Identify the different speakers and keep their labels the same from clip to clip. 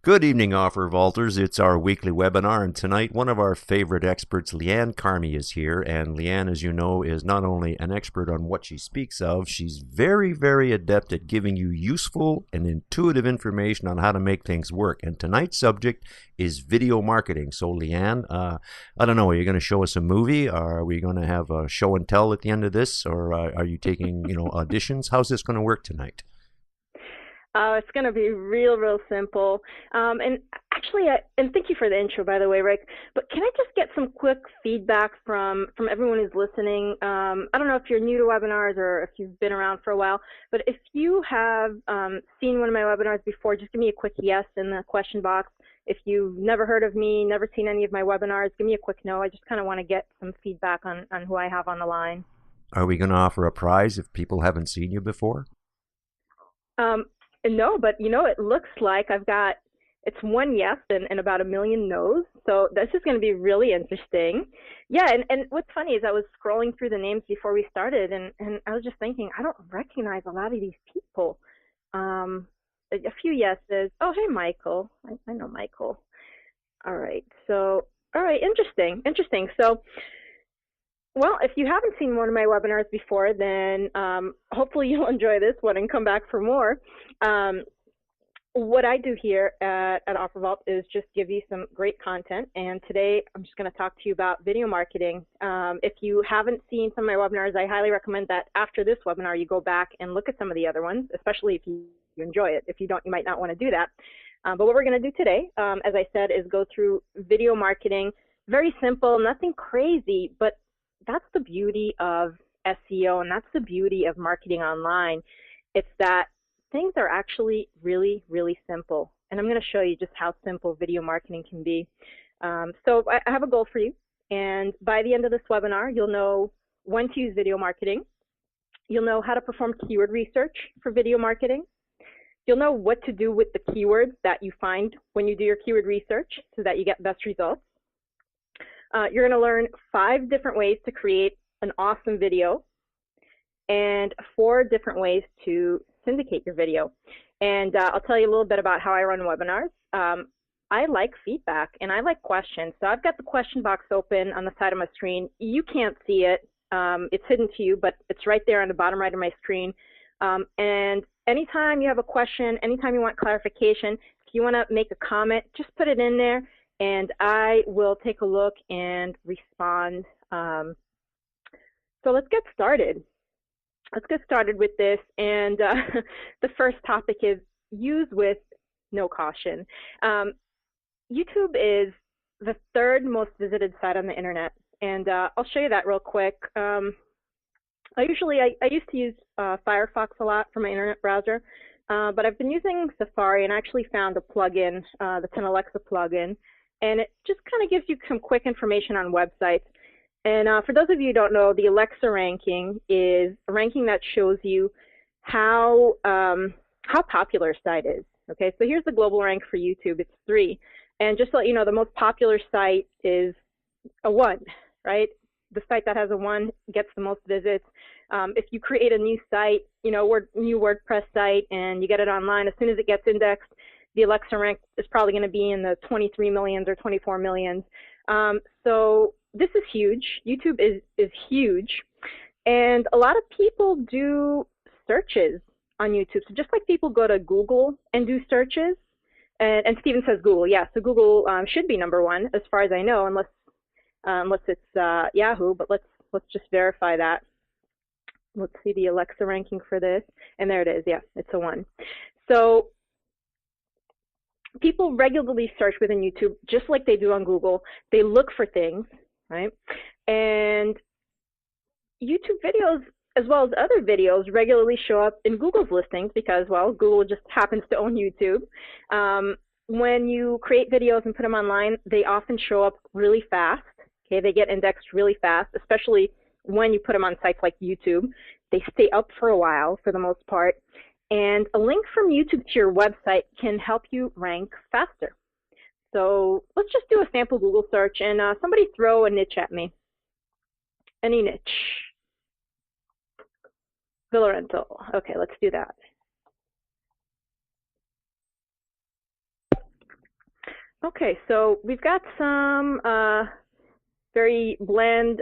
Speaker 1: Good evening, Offer Vaulters. It's our weekly webinar, and tonight one of our favorite experts, Liane Carmi, is here. And Liane, as you know, is not only an expert on what she speaks of, she's very, very adept at giving you useful and intuitive information on how to make things work. And tonight's subject is video marketing. So, Liane, I don't know, are you going to show us a movie? Are we going to have a show and tell at the end of this? Or are you taking, auditions? How's this going to work tonight?
Speaker 2: It's going to be real simple. And actually, and thank you for the intro, by the way, Rick. But can I just get some quick feedback from everyone who's listening? I don't know if you're new to webinars or if you've been around for a while, but if you have seen one of my webinars before, just give me a quick yes in the question box. If you've never heard of me, never seen any of my webinars, give me a quick no. I just kind of want to get some feedback on who I have on the line.
Speaker 1: Are we going to offer a prize if people haven't seen you before?
Speaker 2: No, but it looks like it's one yes and about a million no's. So this is going to be really interesting. Yeah, and what's funny is I was scrolling through the names before we started, and I was just thinking, I don't recognize a lot of these people. A few yeses. Oh, hey, Michael. I know Michael. All right. So, all right, interesting. So, well, if you haven't seen one of my webinars before, then hopefully you'll enjoy this one and come back for more. What I do here at OfferVault is just give you some great content, and today I'm just going to talk to you about video marketing. If you haven't seen some of my webinars, I highly recommend that after this webinar you go back and look at some of the other ones, especially if you enjoy it. If you don't, you might not want to do that. But what we're going to do today, as I said, is go through video marketing. Very simple, nothing crazy, but that's the beauty of SEO, and that's the beauty of marketing online. It's that things are actually really simple, and I'm going to show you just how simple video marketing can be. So I have a goal for you, and by the end of this webinar, you'll know when to use video marketing. You'll know how to perform keyword research for video marketing. You'll know what to do with the keywords that you find when you do your keyword research so that you get best results. You're going to learn 5 different ways to create an awesome video and 4 different ways to syndicate your video. And I'll tell you a little bit about how I run webinars. I like feedback and I like questions. So I've got the question box open on the side of my screen. You can't see it. It's hidden to you, but it's right there on the bottom right of my screen. And anytime you have a question, anytime you want clarification, if you want to make a comment, just put it in there, and I will take a look and respond. So let's get started. Let's get started with this. And the first topic is use with no caution. YouTube is the 3rd most visited site on the internet. And I'll show you that real quick. I used to use Firefox a lot for my internet browser, but I've been using Safari, and I actually found a plugin, the Alexa plugin. And it just kind of gives you some quick information on websites. And for those of you who don't know, the Alexa ranking is a ranking that shows you how popular a site is. Okay, so here's the global rank for YouTube. It's 3. And just to let you know, the most popular site is a 1, right? The site that has a 1 gets the most visits. If you create a new site, new WordPress site, and you get it online, as soon as it gets indexed, the Alexa rank is probably going to be in the 23 millions or 24 millions. So this is huge. YouTube is huge. And a lot of people do searches on YouTube. So just like people go to Google and do searches, and Steven says Google, yeah, so Google should be number 1 as far as I know, unless it's Yahoo, but let's just verify that. Let's see the Alexa ranking for this. And there it is, yeah, it's a 1. So people regularly search within YouTube just like they do on Google. They look for things, right? And YouTube videos, as well as other videos, regularly show up in Google's listings because, well, Google just happens to own YouTube. When you create videos and put them online, they often show up really fast. Okay, they get indexed really fast, especially when you put them on sites like YouTube. They stay up for a while for the most part. And a link from YouTube to your website can help you rank faster. So let's just do a sample Google search, and somebody throw a niche at me. Any niche. Villa rental. Okay, let's do that. Okay, so we've got some very bland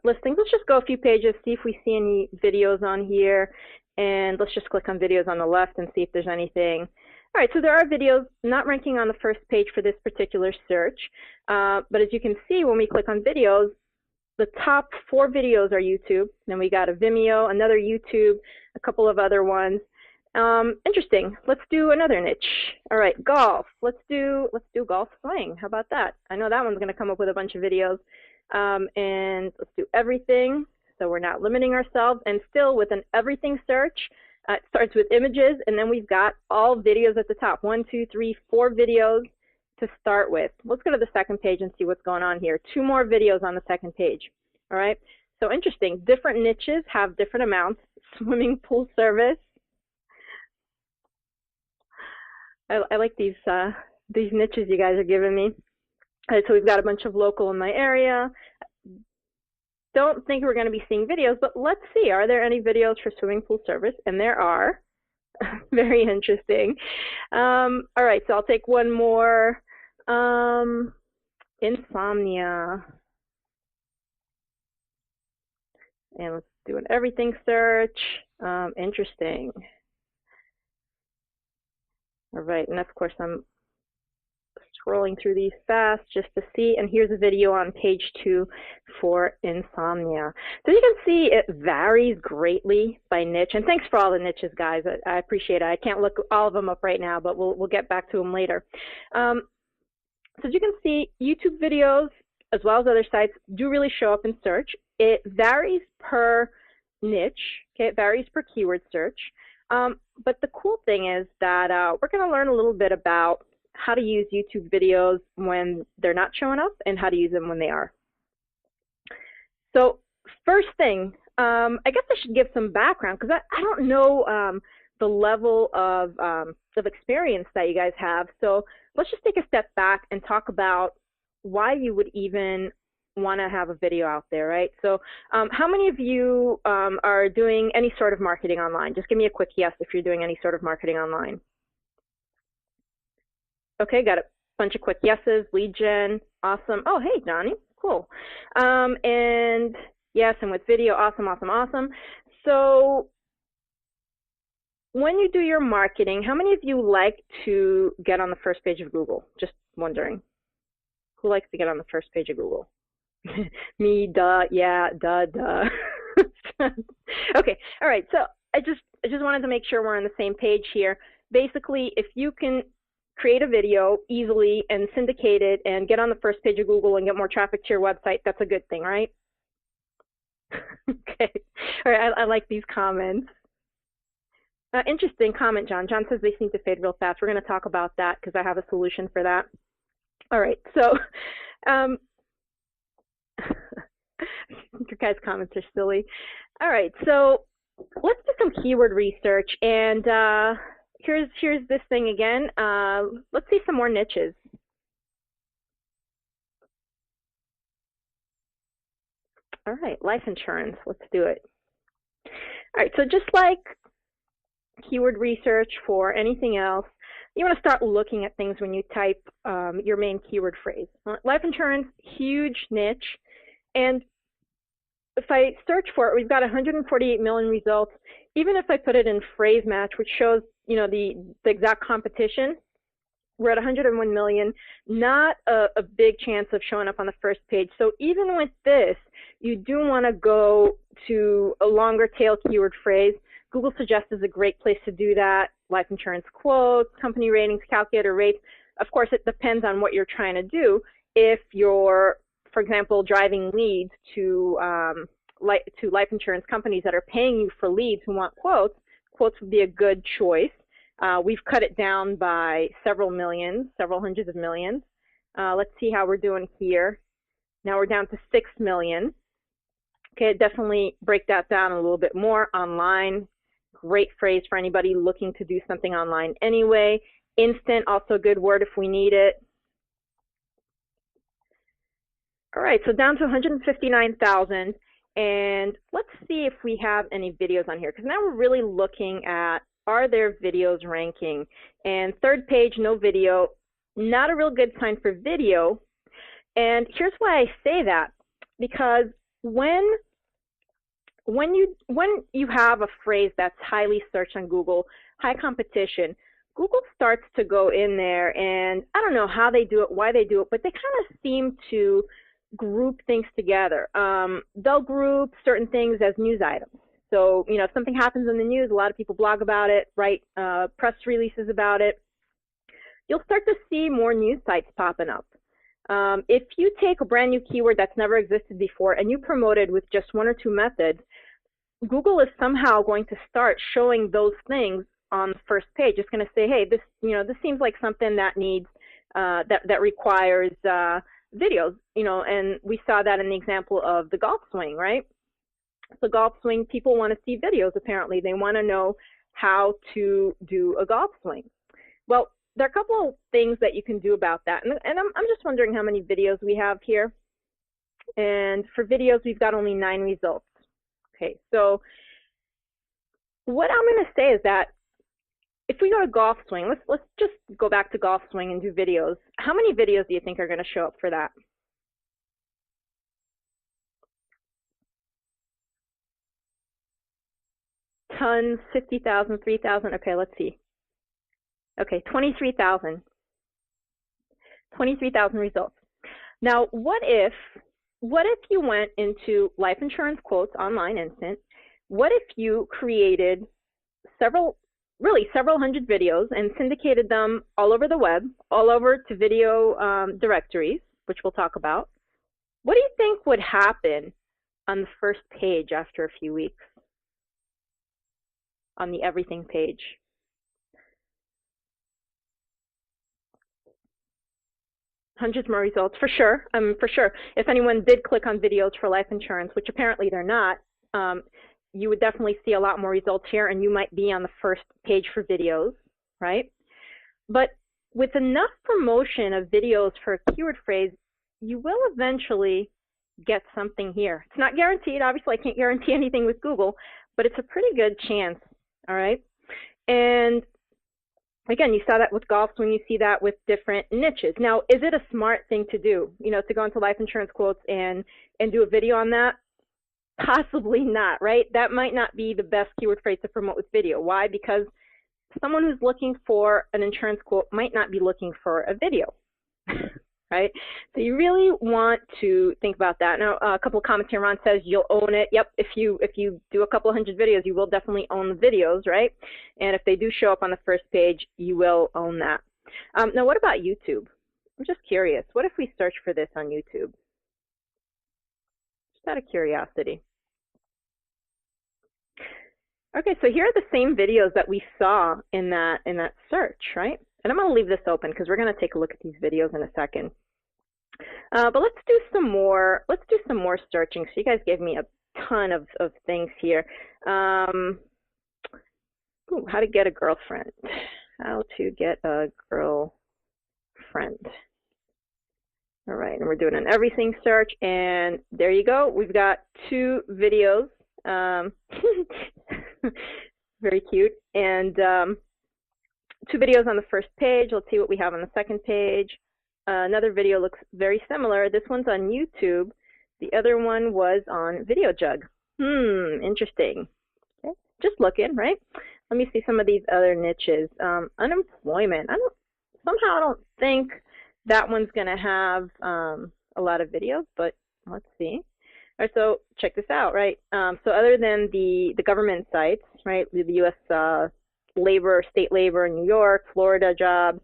Speaker 2: listings. Let's just go a few pages, see if we see any videos on here, and let's just click on videos on the left and see if there's anything. All right, so there are videos not ranking on the first page for this particular search, but as you can see when we click on videos, the top 4 videos are YouTube. Then we got a Vimeo, another YouTube, a couple of other ones. Interesting. Let's do another niche. All right, golf. Let's do golf swing. How about that? I know that one's going to come up with a bunch of videos. And let's do everything. So we're not limiting ourselves. And still with an everything search, it starts with images, and then we've got all videos at the top. 1, 2, 3, 4 videos to start with. Let's go to the second page and see what's going on here. 2 more videos on the second page. All right. So interesting. Different niches have different amounts. Swimming pool service. I like these niches you guys are giving me. All right, so we've got a bunch of local in my area. Don't think we're going to be seeing videos, but let's see. Are there any videos for swimming pool service? And there are. Very interesting. All right, so I'll take one more. Insomnia. And let's do an everything search. Interesting. All right, and of course I'm scrolling through these fast just to see, and here's a video on page 2 for insomnia. So you can see it varies greatly by niche, and thanks for all the niches, guys. I appreciate it. I can't look all of them up right now, but we'll get back to them later. So as you can see, YouTube videos as well as other sites do really show up in search. It varies per niche, okay? It varies per keyword search. But the cool thing is that we're going to learn a little bit about how to use YouTube videos when they're not showing up and how to use them when they are. So first thing, I guess I should give some background because I don't know the level of experience that you guys have. So let's just take a step back and talk about why you would even want to have a video out there, right? So how many of you are doing any sort of marketing online? Just give me a quick yes if you're doing any sort of marketing online. Okay, got a bunch of quick yeses. Lead gen, awesome. Oh, hey, Johnny, cool. And yes, and with video, awesome, awesome, awesome. So when you do your marketing, how many of you like to get on the first page of Google? Just wondering. Who likes to get on the first page of Google? Me, duh, yeah, duh. Okay, all right, so I just wanted to make sure we're on the same page here. Basically, if you can create a video easily and syndicate it and get on the first page of Google and get more traffic to your website, that's a good thing, right? Okay, all right, I like these comments. Interesting comment, John. John says they seem to fade real fast. We're going to talk about that because I have a solution for that. All right, so your guys' comments are silly. All right, so let's do some keyword research, and here's this thing again. Let's see some more niches. All right, life insurance. Let's do it. All right, so just like keyword research for anything else, you want to start looking at things when you type your main keyword phrase. Life insurance, huge niche. And if I search for it, we've got 148 million results. Even if I put it in phrase match, which shows, you know, the exact competition, we're at 101 million, not a big chance of showing up on the first page. So even with this, you do want to go to a longer tail keyword phrase. Google suggests is a great place to do that. Life insurance quotes, company ratings, calculator rates. Of course, it depends on what you're trying to do. If you're, for example, driving leads to life insurance companies that are paying you for leads who want quotes, quotes would be a good choice. We've cut it down by several millions, several hundreds of millions. Let's see how we're doing here. Now we're down to 6 million. Okay, definitely break that down a little bit more. Online, great phrase for anybody looking to do something online anyway. Instant, also a good word if we need it. All right, so down to 159,000. And let's see if we have any videos on here, because now we're really looking at, are there videos ranking? And third page, no video. not a real good sign for video. And here's why I say that, because when you have a phrase that's highly searched on Google, high competition, Google starts to go in there, and I don't know how they do it, why they do it, but they kind of seem to group things together. They'll group certain things as news items. So, you know, if something happens in the news, a lot of people blog about it, write press releases about it. You'll start to see more news sites popping up. If you take a brand new keyword that's never existed before and you promote it with just one or two methods, Google is somehow going to start showing those things on the first page. It's going to say, hey, this seems like something that needs that requires videos, and we saw that in the example of the golf swing, right? The golf swing, people want to see videos. Apparently, they want to know how to do a golf swing. Well, there are a couple of things that you can do about that, and I'm just wondering how many videos we have here. And for videos, we've got only 9 results. Okay, so what I'm going to say is that if we go to golf swing, let's just go back to golf swing and do videos. How many videos do you think are going to show up for that? Tons, 50,000, 3,000. Okay, let's see. Okay, 23,000. 23,000 results. Now, what if you went into life insurance quotes online instant? What if you created several hundred videos and syndicated them all over the web, all over to video directories, which we'll talk about? What do you think would happen on the first page after a few weeks? On the everything page? Hundreds more results, for sure. For sure. If anyone did click on videos for life insurance, which apparently they're not, you would definitely see a lot more results here, and you might be on the first page for videos, right? But with enough promotion of videos for a keyword phrase, you will eventually get something here. It's not guaranteed. Obviously, I can't guarantee anything with Google, but it's a pretty good chance, all right? And again, you saw that with golf swing, you see that with different niches. Now, is it a smart thing to do, to go into life insurance quotes and do a video on that? Possibly not, right? That might not be the best keyword phrase to promote with video. Why? Because someone who's looking for an insurance quote might not be looking for a video, right? So you really want to think about that. Now, a couple of comments here. Ron says you'll own it. Yep, if you do a couple of hundred videos, you will definitely own the videos, right? And if they do show up on the first page, you will own that. Now, what about YouTube? I'm just curious. What if we search for this on YouTube? Just out of curiosity. Okay, so here are the same videos that we saw in that search, right? And I'm going to leave this open because we're going to take a look at these videos in a second. But let's do some more searching. So you guys gave me a ton of things here. How to get a girlfriend. How to get a girlfriend. All right, and we're doing an everything search, and there you go. We've got 2 videos. Very cute. And 2 videos on the first page. Let's see what we have on the second page. Another video looks very similar. This one's on YouTube. The other one was on VideoJug. Interesting. Okay. Just looking, right? Let me see some of these other niches. Unemployment. I don't think that one's going to have a lot of videos, but let's see. All right, so check this out, right? So other than the government sites, right, the U.S. labor, state labor in New York, Florida jobs,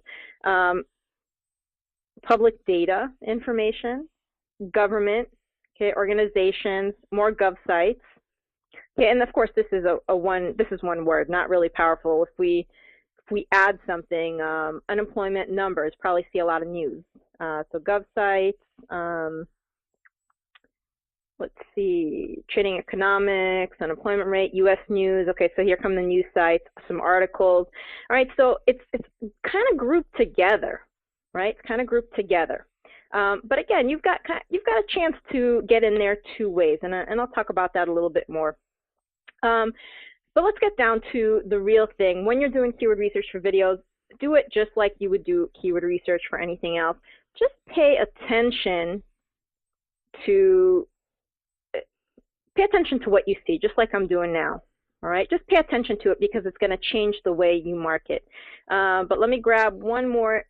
Speaker 2: public data information, government, okay, organizations, more gov sites. Okay, and of course this is one word, not really powerful. If we add something, unemployment numbers, probably see a lot of news. So gov sites, let's see, trading economics, unemployment rate, U.S. news. Okay, so here come the news sites, some articles. All right, so it's kind of grouped together, right? It's kind of grouped together. But again, you've got a chance to get in there 2 ways, and I'll talk about that a little bit more. But let's get down to the real thing. When you're doing keyword research for videos, do it just like you would do keyword research for anything else. Just pay attention to what you see, just like I'm doing now. All right, just pay attention to it because it's going to change the way you market. But let me grab one more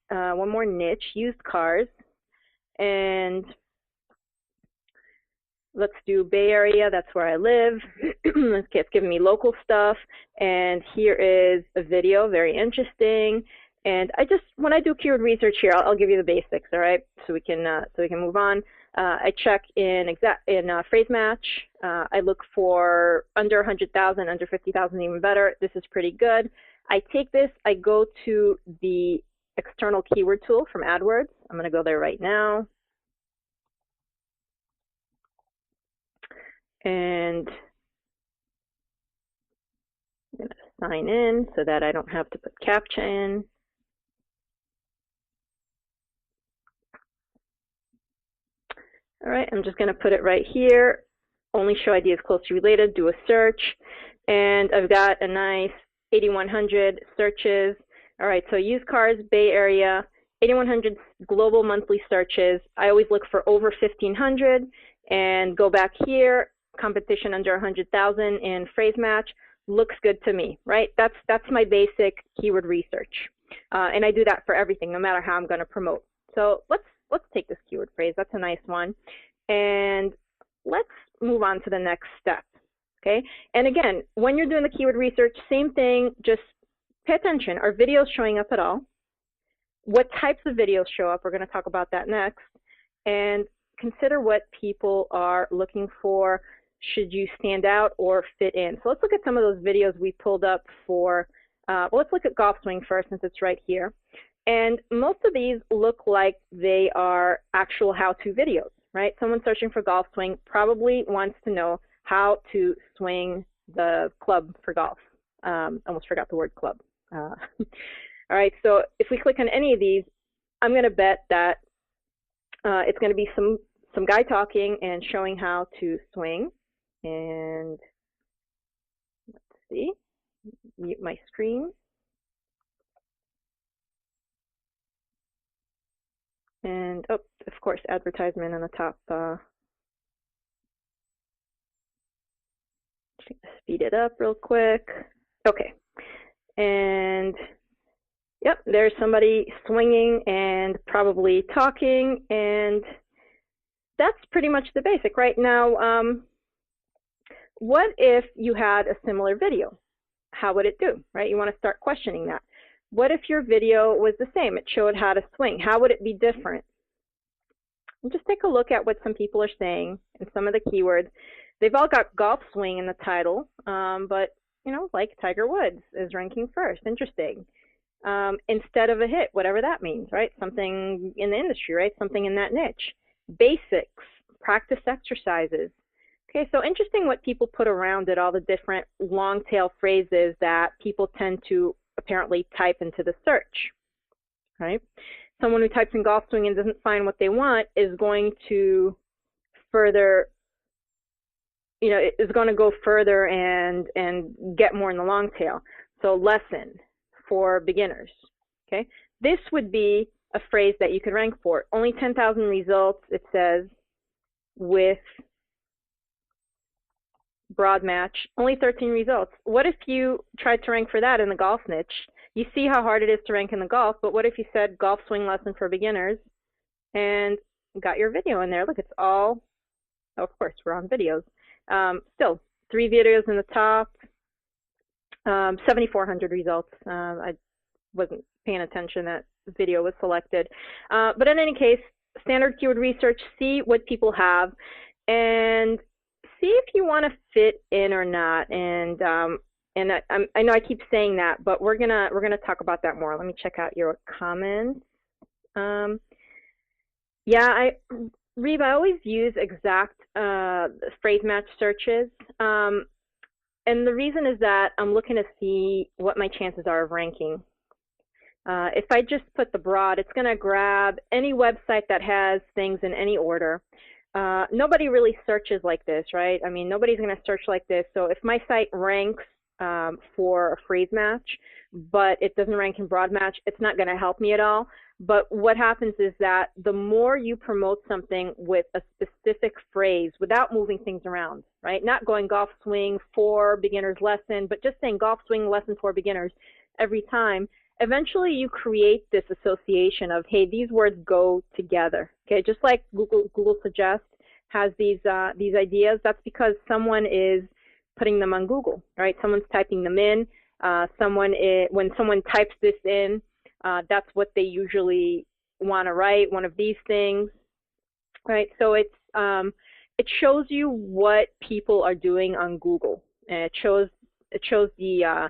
Speaker 2: niche, used cars, and let's do Bay Area. That's where I live. Okay, it's giving me local stuff, and here is a video, very interesting. And when I do keyword research here, I'll give you the basics. All right, so we can move on. I check in phrase match. I look for under 100,000, under 50,000, even better. This is pretty good. I take this, I go to the external keyword tool from AdWords. I'm going to go there right now. And I'm going to sign in so that I don't have to put CAPTCHA in. All right, I'm just going to put it right here. Only show ideas closely related, do a search. And I've got a nice 8,100 searches. All right, so used cars, Bay Area, 8,100 global monthly searches. I always look for over 1,500 and go back here, competition under 100,000 in phrase match. Looks good to me, right? That's my basic keyword research. And I do that for everything, no matter how I'm going to promote. So let's take this keyword phrase. That's a nice one. And let's move on to the next step, okay? And again, when you're doing the keyword research, same thing, just pay attention. Are videos showing up at all? What types of videos show up? We're going to talk about that next. And consider what people are looking for. Should you stand out or fit in? So let's look at some of those videos we pulled up for, well, let's look at golf swing first since it's right here. And most of these look like they are actual how-to videos, right? Someone searching for golf swing probably wants to know how to swing the club for golf. Almost forgot the word club. All right, so if we click on any of these, I'm going to bet that it's going to be some guy talking and showing how to swing. And let's see, mute my screen. And, oh, of course, advertisement on the top. Speed it up real quick. Okay. And, yep, there's somebody swinging and probably talking. And that's pretty much the basic. Right now, what if you had a similar video? How would it do, right? You want to start questioning that. What if your video was the same? It showed how to swing. How would it be different? And just take a look at what some people are saying and some of the keywords. They've all got golf swing in the title, but, you know, like Tiger Woods is ranking first. Interesting. Instead of a hit, whatever that means, right? Something in the industry, right? Something in that niche. Basics, practice exercises. Okay, so interesting what people put around it, all the different long tail phrases that people tend to apparently type into the search, right? Someone who types in golf swing and doesn't find what they want is going to further, you know, is going to go further and get more in the long tail. So lesson for beginners, okay? This would be a phrase that you could rank for. Only 10,000 results, it says, with broad match, only 13 results. What if you tried to rank for that in the golf niche? You see how hard it is to rank in the golf, but what if you said golf swing lesson for beginners and got your video in there? Look, it's all, oh, of course, we're on videos. Still, 3 videos in the top, 7,400 results. I wasn't paying attention that video was selected. But in any case, standard keyword research, see what people have, and see if you want to fit in or not. And I know I keep saying that, but we're gonna talk about that more. Let me check out your comments. Yeah, Reeve, I always use exact phrase match searches, and the reason is that I'm looking to see what my chances are of ranking. If I just put the broad, it's going to grab any website that has things in any order. Nobody really searches like this, right? I mean, nobody's going to search like this. So if my site ranks for a phrase match, but it doesn't rank in broad match, it's not going to help me at all. But what happens is that the more you promote something with a specific phrase without moving things around, right? Not going golf swing for beginners lesson, but just saying golf swing lesson for beginners every time, eventually you create this association of, hey, these words go together. Okay, just like Google Suggest has these ideas, that's because someone is putting them on Google, right? Someone's typing them in. When someone types this in, that's what they usually want to write, one of these things, right? So it shows you what people are doing on Google, and it shows the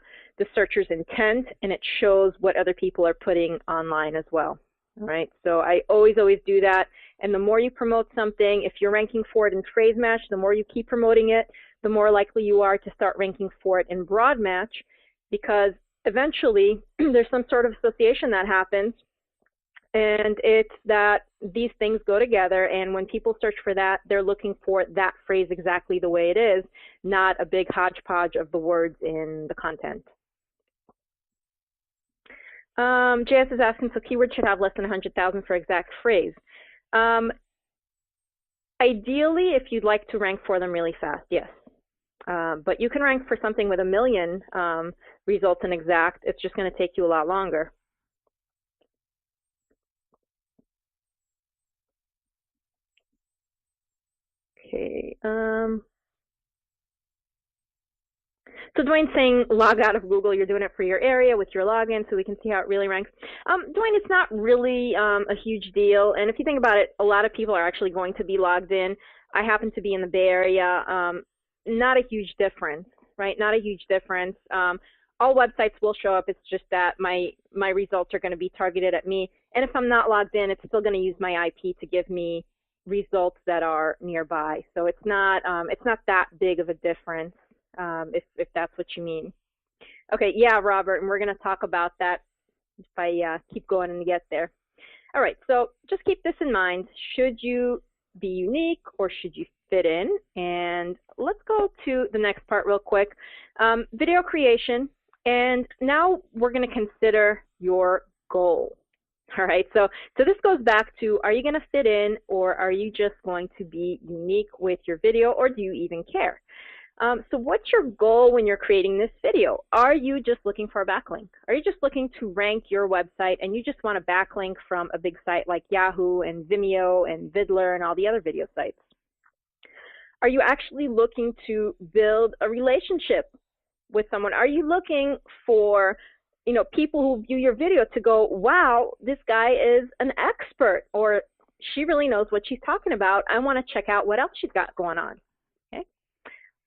Speaker 2: searcher's intent, and it shows what other people are putting online as well. All right, so I always do that. And the more you promote something, if you're ranking for it in phrase match, the more you keep promoting it, the more likely you are to start ranking for it in broad match, because eventually there's some sort of association that happens, and it's that these things go together, and when people search for that, they're looking for that phrase exactly the way it is, not a big hodgepodge of the words in the content. JS is asking, so keywords should have less than 100,000 for exact phrase. Ideally, if you'd like to rank for them really fast, yes. But you can rank for something with 1 million results in exact. It's just going to take you a lot longer. Okay. So Dwayne's saying log out of Google. You're doing it for your area with your login so we can see how it really ranks. Dwayne, it's not really a huge deal. And if you think about it, a lot of people are actually going to be logged in. I happen to be in the Bay Area. Not a huge difference, right? Not a huge difference. All websites will show up. It's just that my results are going to be targeted at me. And if I'm not logged in, it's still going to use my IP to give me results that are nearby. So it's not that big of a difference. If that's what you mean. Okay, yeah, Robert, and we're going to talk about that if I keep going and get there. All right, so just keep this in mind. Should you be unique or should you fit in? And let's go to the next part real quick. Video creation, and now we're going to consider your goal. All right, so this goes back to, are you going to fit in, or are you just going to be unique with your video, or do you even care? So what's your goal when you're creating this video? Are you just looking for a backlink? Are you just looking to rank your website and you just want a backlink from a big site like Yahoo and Vimeo and Vidler and all the other video sites? Are you actually looking to build a relationship with someone? Are you looking for, people who view your video to go, wow, this guy is an expert, or she really knows what she's talking about. I want to check out what else she's got going on.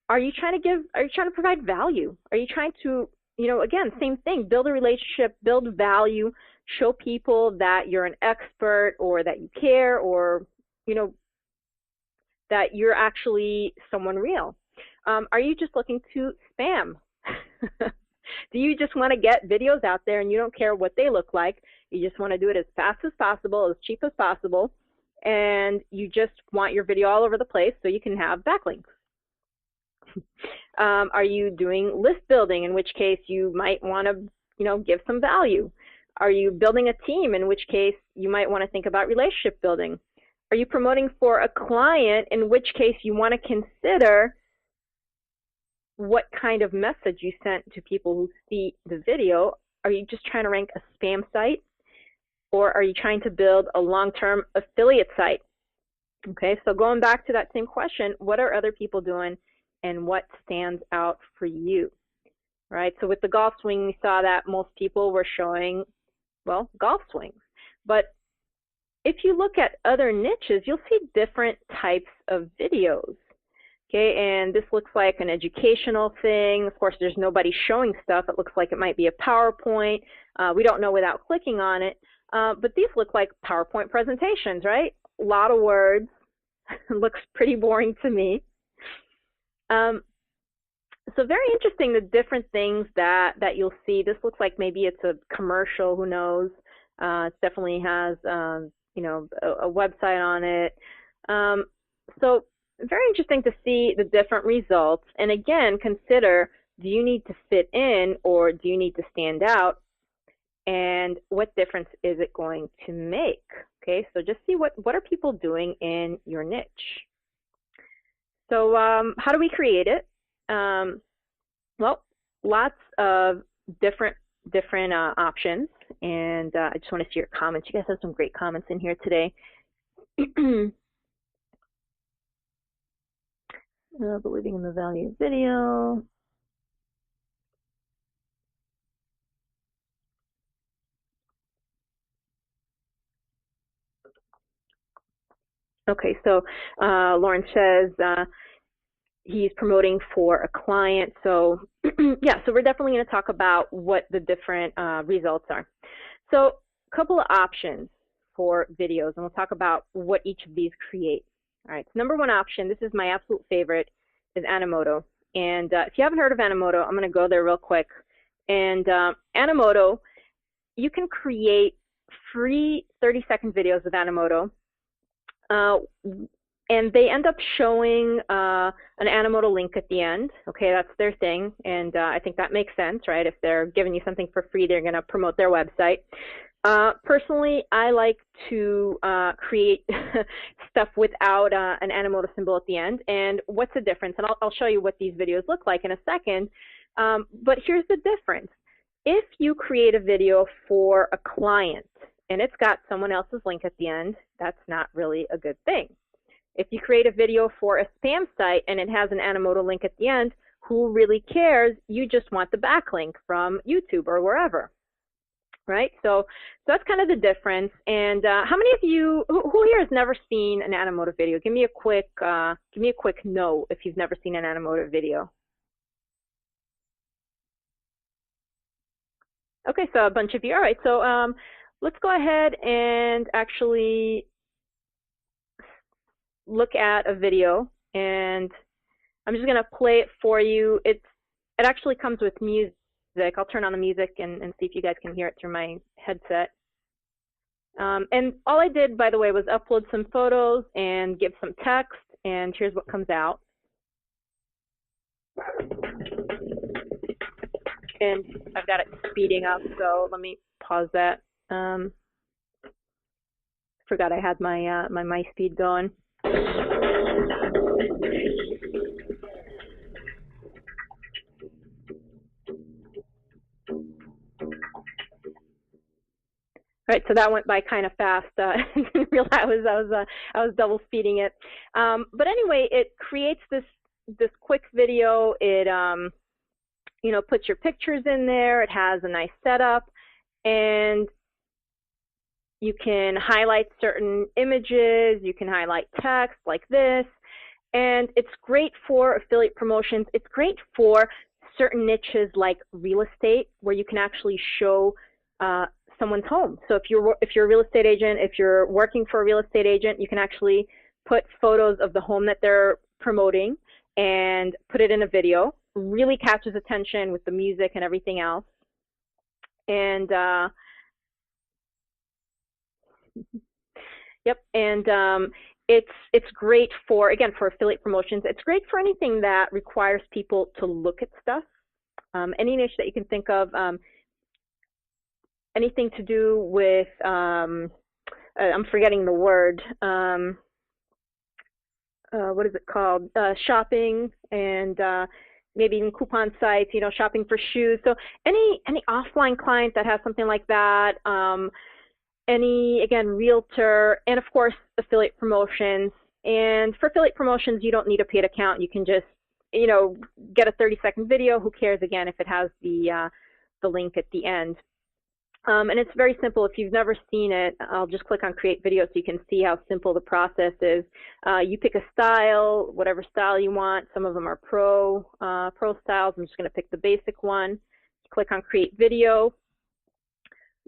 Speaker 2: Are you trying to provide value? Are you trying to, again, same thing, build a relationship, build value, show people that you're an expert, or that you care, or, that you're actually someone real? Are you just looking to spam? Do you just want to get videos out there and you don't care what they look like? You just want to do it as fast as possible, as cheap as possible, and you just want your video all over the place so you can have backlinks? Are you doing list building, in which case you might want to, give some value? Are you building a team, in which case you might want to think about relationship building? Are you promoting for a client, in which case you want to consider what kind of message you sent to people who see the video? Are you just trying to rank a spam site, or are you trying to build a long-term affiliate site? Okay, so going back to that same question, what are other people doing? And what stands out for you, right? So with the golf swing, we saw that most people were showing, well, golf swings. But if you look at other niches, you'll see different types of videos, okay? And this looks like an educational thing. Of course, there's nobody showing stuff. It looks like it might be a PowerPoint. We don't know without clicking on it. But these look like PowerPoint presentations, right? A lot of words. Looks pretty boring to me. So very interesting, the different things that you'll see. This looks like maybe it's a commercial, who knows. It definitely has, a website on it. So very interesting to see the different results. And again, consider Do you need to fit in or do you need to stand out? And what difference is it going to make? Okay, so just see what are people doing in your niche. So how do we create it? Well, lots of different options, and I just want to see your comments. You guys have some great comments in here today. Believing in the value of video. Okay, so Lauren says he's promoting for a client. So yeah, so we're definitely going to talk about what the different results are. So a couple of options for videos, and we'll talk about what each of these create. All right, so number one option, this is my absolute favorite, is Animoto. And if you haven't heard of Animoto, I'm going to go there real quick. And Animoto, you can create free 30-second videos with Animoto. And they end up showing an Animoto link at the end. Okay, that's their thing, and I think that makes sense, right? If they're giving you something for free, they're going to promote their website. Personally, I like to create stuff without an Animoto symbol at the end. And what's the difference? And I'll show you what these videos look like in a second. But here's the difference. If you create a video for a client and it's got someone else's link at the end, that's not really a good thing. If you create a video for a spam site and it has an Animoto link at the end, who really cares? You just want the backlink from YouTube or wherever, right? So that's kind of the difference. And how many of you, who here has never seen an Animoto video? Give me a quick no if you've never seen an Animoto video. Okay, so a bunch of you. All right, so let's go ahead and actually look at a video, and I'm just going to play it for you. It actually comes with music. I'll turn on the music and see if you guys can hear it through my headset. And all I did, by the way, was upload some photos and give some text, and here's what comes out. And I've got it speeding up, so let me pause that. Forgot I had my my speed going. All right, so that went by kind of fast. I didn't realize I was double speeding it. But anyway, it creates this quick video. It you know, puts your pictures in there. It has a nice setup, and you can highlight certain images. You can highlight text like this, and it's great for affiliate promotions. It's great for certain niches like real estate, where you can actually show someone's home. So if you're a real estate agent, if you're working for a real estate agent, you can actually put photos of the home that they're promoting and put it in a video. Really catches attention with the music and everything else. And yep, and it's great for, again, for affiliate promotions. It's great for anything that requires people to look at stuff. Any niche that you can think of, anything to do with, I'm forgetting the word, what is it called? Shopping, and maybe even coupon sites, you know, shopping for shoes. So any offline client that has something like that, any, again, realtor, and of course, affiliate promotions. And for affiliate promotions, you don't need a paid account. You can just, you know, get a 30-second video. Who cares, again, if it has the link at the end. And it's very simple. If you've never seen it, I'll just click on Create Video so you can see how simple the process is. You pick a style, whatever style you want. Some of them are pro styles. I'm just going to pick the basic one. Click on Create Video.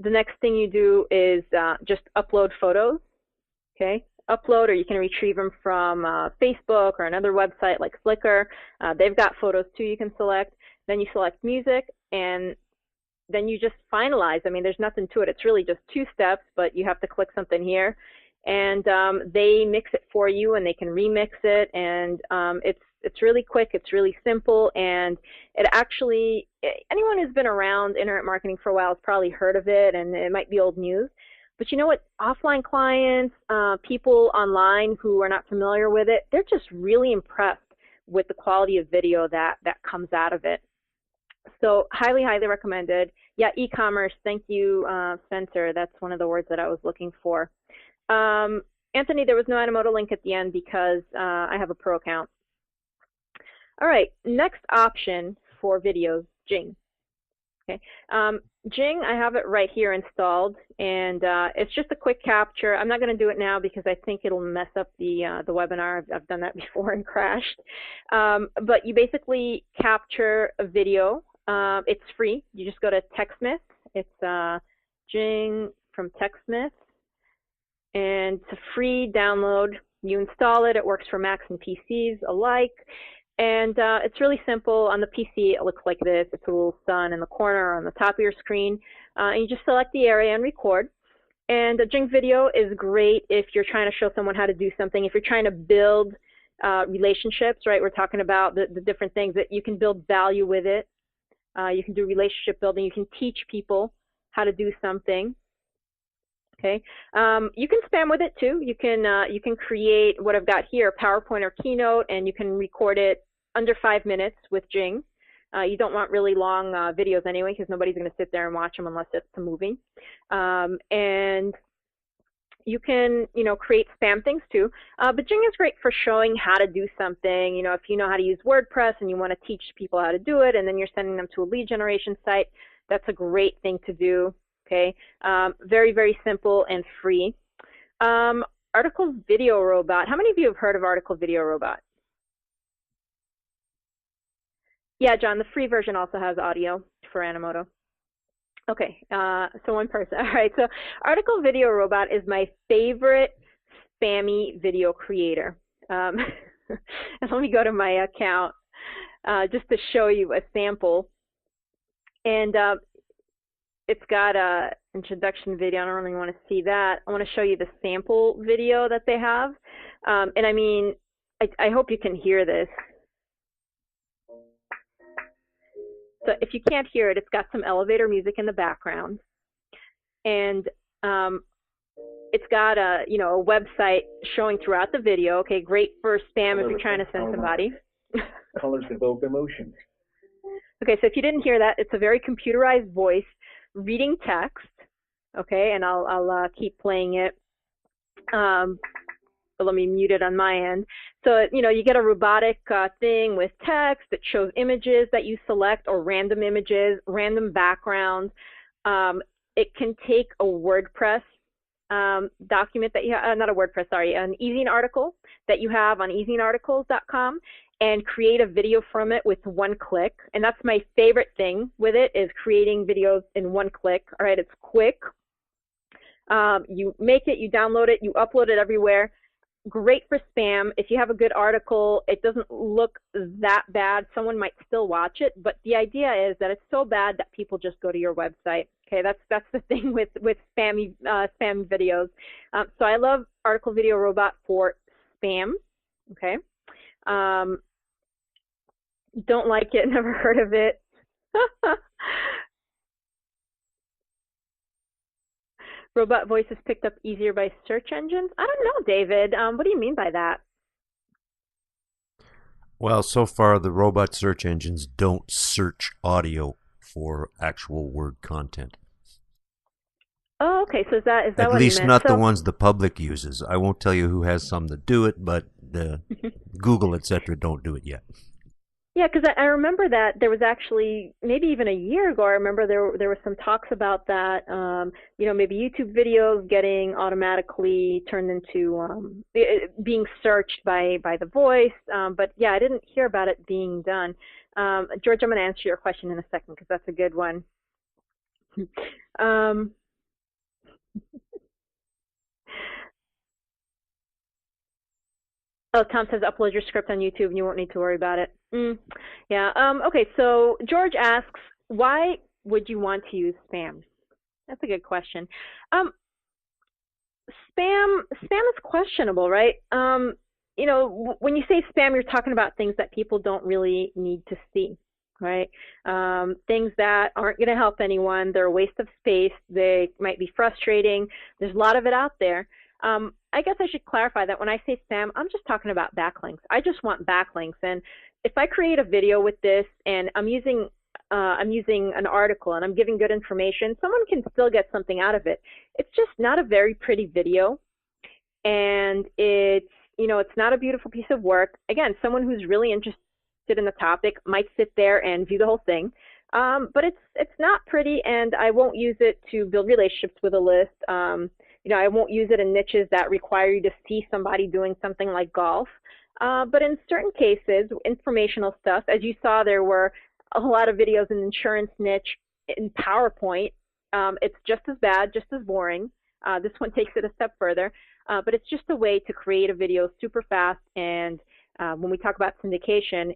Speaker 2: The next thing you do is just upload photos. Okay, upload, or you can retrieve them from Facebook or another website like Flickr. They've got photos too you can select. Then you select music, and then you just finalize. I mean, there's nothing to it. It's really just 2 steps, but you have to click something here. And they mix it for you, and they can remix it. And It's really quick, it's really simple, and it actually, anyone who's been around internet marketing for a while has probably heard of it, and it might be old news. But you know what? Offline clients, people online who are not familiar with it, they're just really impressed with the quality of video that comes out of it. So highly, highly recommended. Yeah, e-commerce. Thank you, Spencer. That's one of the words that I was looking for. Anthony, there was no Animoto link at the end because I have a pro account. All right, next option for videos, Jing. Okay, Jing, I have it right here installed, and it's just a quick capture. I'm not going to do it now because I think it'll mess up the webinar. I've done that before and crashed. But you basically capture a video. It's free. You just go to TechSmith. It's Jing from TechSmith, and it's a free download. You install it. It works for Macs and PCs alike. And it's really simple. On the PC, it looks like this. It's a little sun in the corner on the top of your screen. And you just select the area and record. And a Jing video is great if you're trying to show someone how to do something. If you're trying to build relationships, right? We're talking about the different things that you can build value with it. You can do relationship building. You can teach people how to do something. Okay, you can spam with it too. You can create what I've got here, PowerPoint or Keynote, and you can record it under 5 minutes with Jing. You don't want really long videos anyway, because nobody's going to sit there and watch them unless it's a movie. And you can, create spam things too. But Jing is great for showing how to do something. If you know how to use WordPress and you want to teach people how to do it, and then you're sending them to a lead generation site, that's a great thing to do. Okay, very, very simple and free. Article Video Robot. How many of you have heard of Article Video Robot? Yeah, John, the free version also has audio for Animoto. Okay, so one person. All right, so Article Video Robot is my favorite spammy video creator. And let me go to my account just to show you a sample. And it's got a introduction video. I don't really want to see that. I want to show you the sample video that they have. And I mean, I hope you can hear this. So if you can't hear it, it's got some elevator music in the background. And it's got a website showing throughout the video. Okay, great for spam if you're trying to send somebody.
Speaker 3: Colors evoke emotions.
Speaker 2: Okay, so if you didn't hear that, it's a very computerized voice reading text, okay, and I'll keep playing it, but let me mute it on my end. So, you get a robotic thing with text that shows images that you select, or random images, random backgrounds. It can take a WordPress document that you have, not a WordPress, sorry, an ezine article that you have on ezinearticles.com, and create a video from it with one click. And that's my favorite thing with it, is creating videos in one click. All right, it's quick. You make it, you download it, you upload it everywhere. Great for spam. If you have a good article, it doesn't look that bad. Someone might still watch it, but the idea is that it's so bad that people just go to your website. Okay, that's the thing with spam videos. So I love Article Video Robot for spam. Okay. Don't like it, never heard of it. Robot voice is picked up easier by search engines? I don't know, David. What do you mean by that?
Speaker 1: Well, so far the robot search engines don't search audio for actual word content.
Speaker 2: Oh, okay. So is that what you meant?
Speaker 1: At least not the ones the public uses. I won't tell you who has some that do it, but Google, etc., don't do it yet.
Speaker 2: Yeah, because I remember that there was actually, maybe even a year ago, I remember there were some talks about that, maybe YouTube videos getting automatically turned into, being searched by the voice. But yeah, I didn't hear about it being done. George, I'm going to answer your question in a second because that's a good one. Oh, Tom says upload your script on YouTube and you won't need to worry about it. Yeah. Okay, so George asks, why would you want to use spam? That's a good question. Spam is questionable, right? you know, when you say spam, you're talking about things that people don't really need to see, right? Things that aren't going to help anyone. They're a waste of space. They might be frustrating. There's a lot of it out there. I guess I should clarify that when I say spam, I'm just talking about backlinks. I just want backlinks. And if I create a video with this and I'm using an article and I'm giving good information, someone can still get something out of it. It's just not a very pretty video, and it's, you know, it's not a beautiful piece of work. Again, someone who's really interested in the topic might sit there and view the whole thing, but it's not pretty, and I won't use it to build relationships with a list. You know, I won't use it in niches that require you to see somebody doing something like golf. But in certain cases, informational stuff, as you saw, there were a lot of videos in the insurance niche in PowerPoint. It's just as bad, just as boring. This one takes it a step further, but it's just a way to create a video super fast. And when we talk about syndication,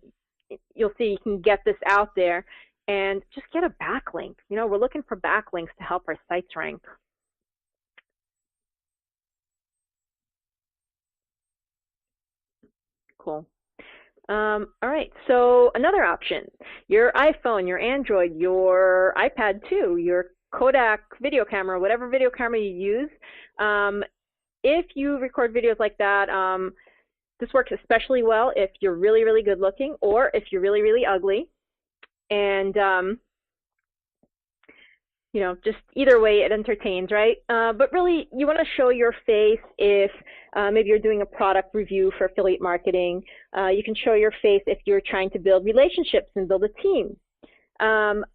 Speaker 2: you'll see you can get this out there and just get a backlink. You know, we're looking for backlinks to help our sites rank. Cool. All right, so another option, your iPhone, your Android, your iPad too, your Kodak video camera, whatever video camera you use. If you record videos like that, this works especially well if you're really, really good looking or if you're really, really ugly. And you know, just either way, it entertains, right? But really, you want to show your face if maybe you're doing a product review for affiliate marketing. You can show your face if you're trying to build relationships and build a team. Don't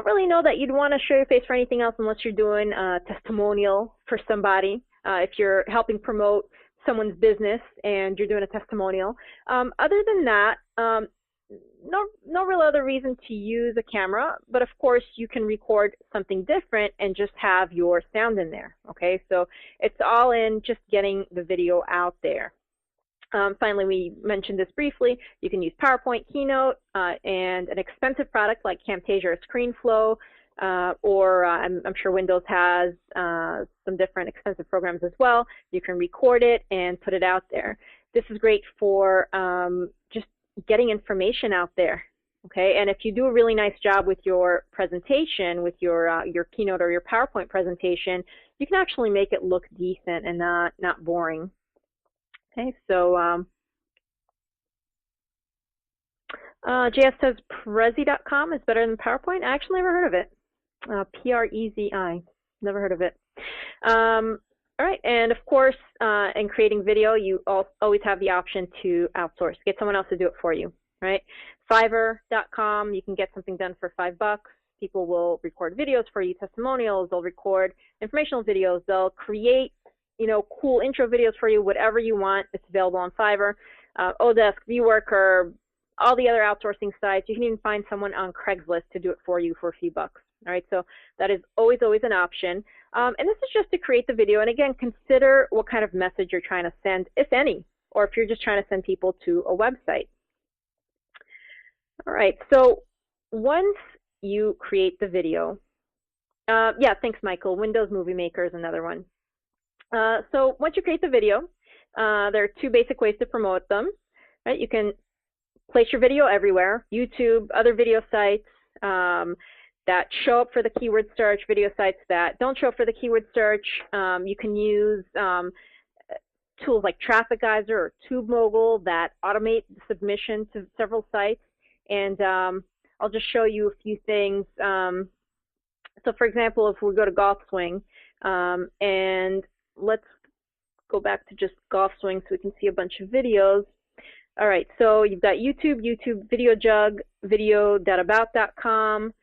Speaker 2: really know that you'd want to show your face for anything else unless you're doing a testimonial for somebody. If you're helping promote someone's business and you're doing a testimonial. Other than that, no real other reason to use a camera, but of course you can record something different and just have your sound in there, okay? So it's all in just getting the video out there. Finally, we mentioned this briefly, you can use PowerPoint, Keynote, and an expensive product like Camtasia or ScreenFlow, or I'm sure Windows has some different expensive programs as well. You can record it and put it out there. This is great for just getting information out there, okay? And if you do a really nice job with your presentation, with your Keynote or your PowerPoint presentation, you can actually make it look decent and not boring. Okay, so JS says Prezi.com is better than PowerPoint. I actually never heard of it. Prezi, never heard of it. All right, and of course, in creating video, you always have the option to outsource, get someone else to do it for you, right? Fiverr.com, you can get something done for $5. People will record videos for you, testimonials, they'll record informational videos, they'll create, you know, cool intro videos for you, whatever you want. It's available on Fiverr, Odesk, VWorker, all the other outsourcing sites. You can even find someone on Craigslist to do it for you for a few bucks. All right, so that is always an option. And this is just to create the video. And again, consider what kind of message you're trying to send, if any, or if you're just trying to send people to a website. All right, so once you create the video, yeah, thanks, Michael. Windows Movie Maker is another one. So once you create the video, there are two basic ways to promote them. Right? You can place your video everywhere, YouTube, other video sites that show up for the keyword search, video sites that don't show up for the keyword search. You can use tools like TrafficGeyser or TubeMogul that automate the submission to several sites. And I'll just show you a few things. So for example, if we go to Golf Swing, and let's go back to just Golf Swing so we can see a bunch of videos. All right, so you've got YouTube, VideoJug, video.about.com,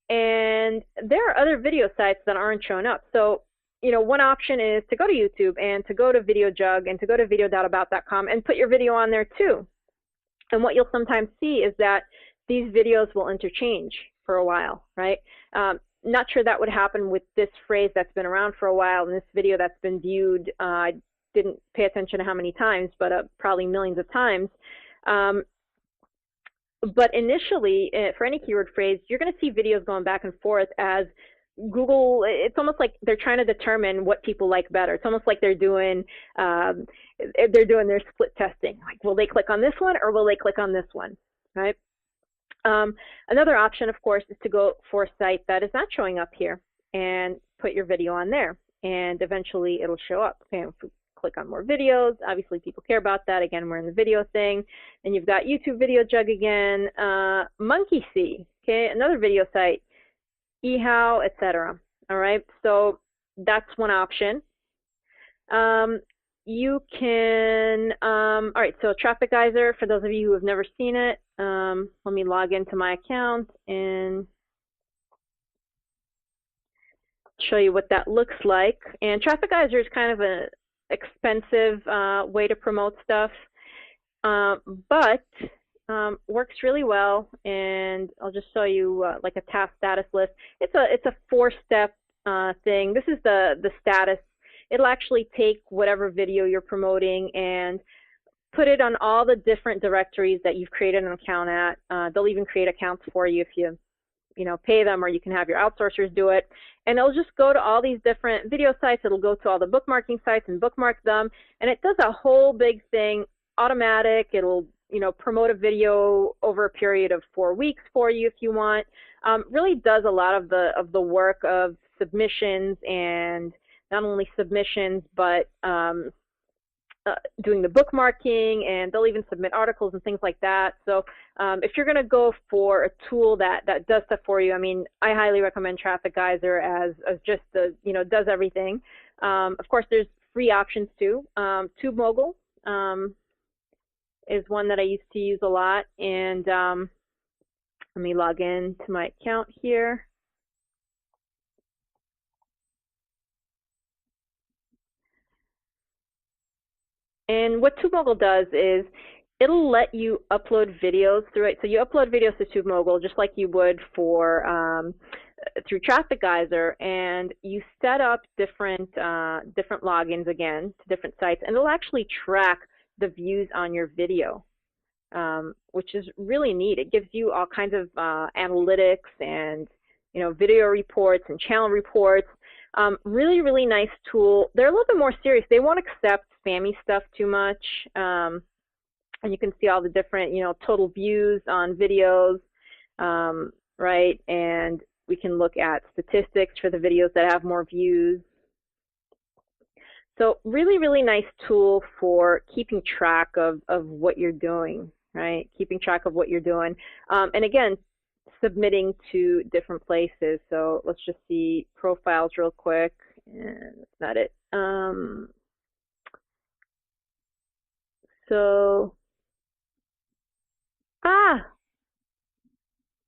Speaker 2: and there are other video sites that aren't showing up. So, you know, one option is to go to YouTube and to go to VideoJug and to go to video.about.com and put your video on there too. And what you'll sometimes see is that these videos will interchange for a while, right? Not sure that would happen with this phrase that's been around for a while and this video that's been viewed. I didn't pay attention to how many times, but probably millions of times. But initially, for any keyword phrase, you're going to see videos going back and forth as Google, it's almost like they're trying to determine what people like better. It's almost like they're doing their split testing. Like, will they click on this one or will they click on this one, right? Another option, of course, is to go for a site that is not showing up here and put your video on there, and eventually it'll show up. Okay, if we click on more videos, obviously people care about that. Again, we're in the video thing. And you've got YouTube Video Jug again, Monkey See, okay, another video site, eHow, etc. All right, so that's one option. You can, all right, so Traffic Geyser, for those of you who have never seen it, let me log into my account and show you what that looks like. And Traffic Geyser is kind of an expensive way to promote stuff, but works really well. And I'll just show you like a task status list. It's a 4-step thing. This is the status. It'll actually take whatever video you're promoting and put it on all the different directories that you've created an account at. They'll even create accounts for you if you know, pay them, or you can have your outsourcers do it. And it'll just go to all these different video sites. It'll go to all the bookmarking sites and bookmark them. And it does a whole big thing, automatic. It'll, you know, promote a video over a period of 4 weeks for you if you want. Really does a lot of the work of submissions, and not only submissions, but doing the bookmarking, and they'll even submit articles and things like that. So if you're going to go for a tool that does stuff for you, I mean, I highly recommend Traffic Geyser as just the, you know, does everything. Of course, there's free options too. TubeMogul is one that I used to use a lot, and let me log in to my account here. And what TubeMogul does is it'll let you upload videos through it. So you upload videos to TubeMogul just like you would for through Traffic Geyser, and you set up different logins again to different sites, and it'll actually track the views on your video, which is really neat. It gives you all kinds of analytics and, you know, video reports and channel reports. Really, really nice tool. They're a little bit more serious. They won't accept spammy stuff too much. And you can see all the different, you know, total views on videos, right? And we can look at statistics for the videos that have more views. So really, really nice tool for keeping track of what you're doing, right? Keeping track of what you're doing. And again, submitting to different places. So let's just see profiles real quick. And that's not it.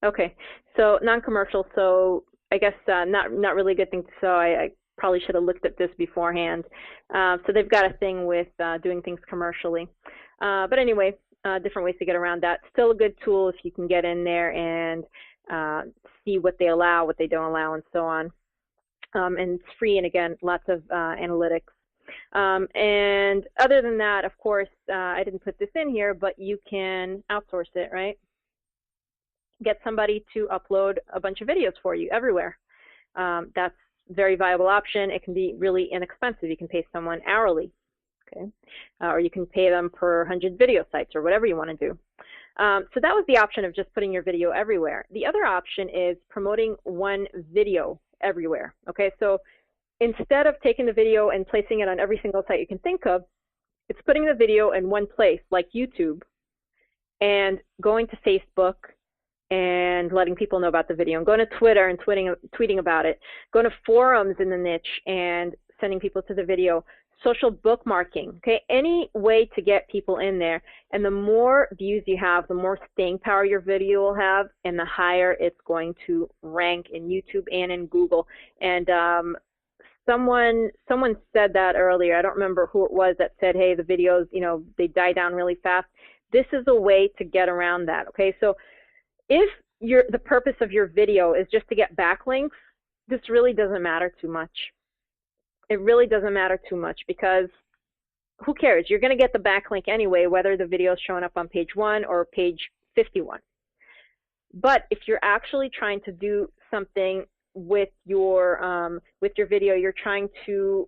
Speaker 2: Okay. So non-commercial. So I guess not really a good thing. So I probably should have looked at this beforehand. So they've got a thing with doing things commercially. But anyway, different ways to get around that. Still a good tool if you can get in there and see what they allow, what they don't allow, and so on. And it's free, and again, lots of analytics. And other than that, of course, I didn't put this in here, but you can outsource it, right? Get somebody to upload a bunch of videos for you everywhere. That's a very viable option. It can be really inexpensive. You can pay someone hourly. Okay, or you can pay them per 100 video sites or whatever you want to do. So that was the option of just putting your video everywhere. The other option is promoting one video everywhere. Okay, so instead of taking the video and placing it on every single site you can think of, it's putting the video in one place like YouTube and going to Facebook and letting people know about the video, and going to Twitter and tweeting about it, going to forums in the niche and sending people to the video. Social bookmarking, okay, any way to get people in there. And the more views you have, the more staying power your video will have, and the higher it's going to rank in YouTube and in Google. And someone said that earlier. I don't remember who it was that said, hey, the videos, you know, they die down really fast. This is a way to get around that, okay? So if the purpose of your video is just to get backlinks, this really doesn't matter too much. It really doesn't matter too much, because who cares? You're going to get the backlink anyway, whether the video is showing up on page 1 or page 51. But if you're actually trying to do something with your video, you're trying to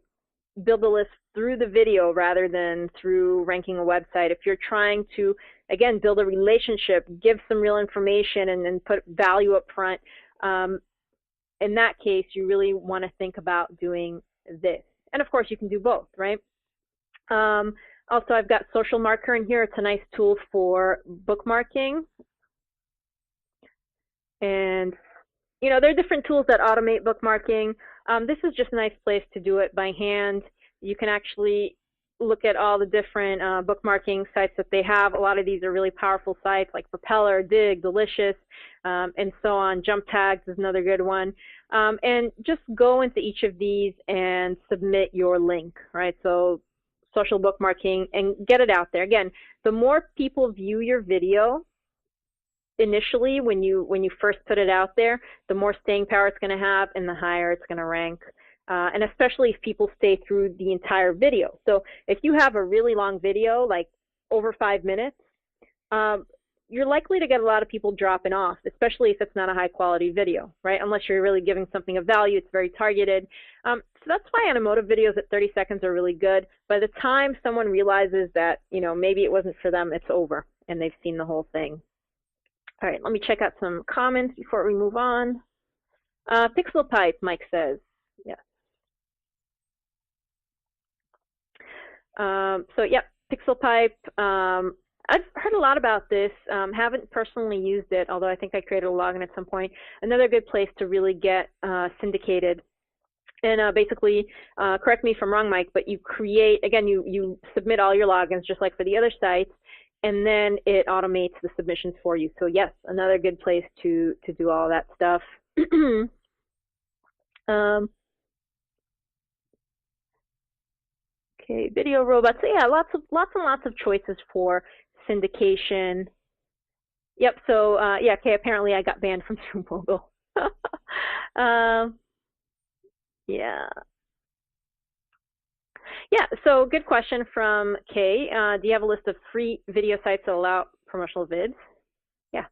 Speaker 2: build a list through the video rather than through ranking a website. If you're trying to, again, build a relationship, give some real information, and then put value up front, in that case, you really want to think about doing this. And of course, you can do both, right? Also, I've got Social Marker in here. It's a nice tool for bookmarking. And, you know, there are different tools that automate bookmarking. This is just a nice place to do it by hand. You can actually look at all the different bookmarking sites that they have. A lot of these are really powerful sites like Propeller, Dig, Delicious, and so on. Jump Tags is another good one. And just go into each of these and submit your link, right? So social bookmarking, and get it out there. Again, the more people view your video initially when you first put it out there, the more staying power it's going to have and the higher it's going to rank. And especially if people stay through the entire video. So if you have a really long video, like over 5 minutes, you're likely to get a lot of people dropping off, especially if it's not a high quality video, right? Unless you're really giving something of value, it's very targeted. So that's why automotive videos at 30 seconds are really good. By the time someone realizes that, you know, maybe it wasn't for them, it's over and they've seen the whole thing. All right, let me check out some comments before we move on. Pixel Pipe, Mike says, yes. So yeah, Pixel Pipe. I've heard a lot about this. Haven't personally used it, although I think I created a login at some point. Another good place to really get syndicated. And basically, correct me if I'm wrong, Mike, but you create, again, you submit all your logins just like for the other sites, and then it automates the submissions for you. So yes, another good place to do all that stuff. Okay, video robots. So yeah, lots and lots of choices for syndication. Yep. So yeah. Okay. Apparently, I got banned from TubeMogul. Yeah. Yeah. So good question from Kay. Do you have a list of free video sites that allow promotional vids? Yeah.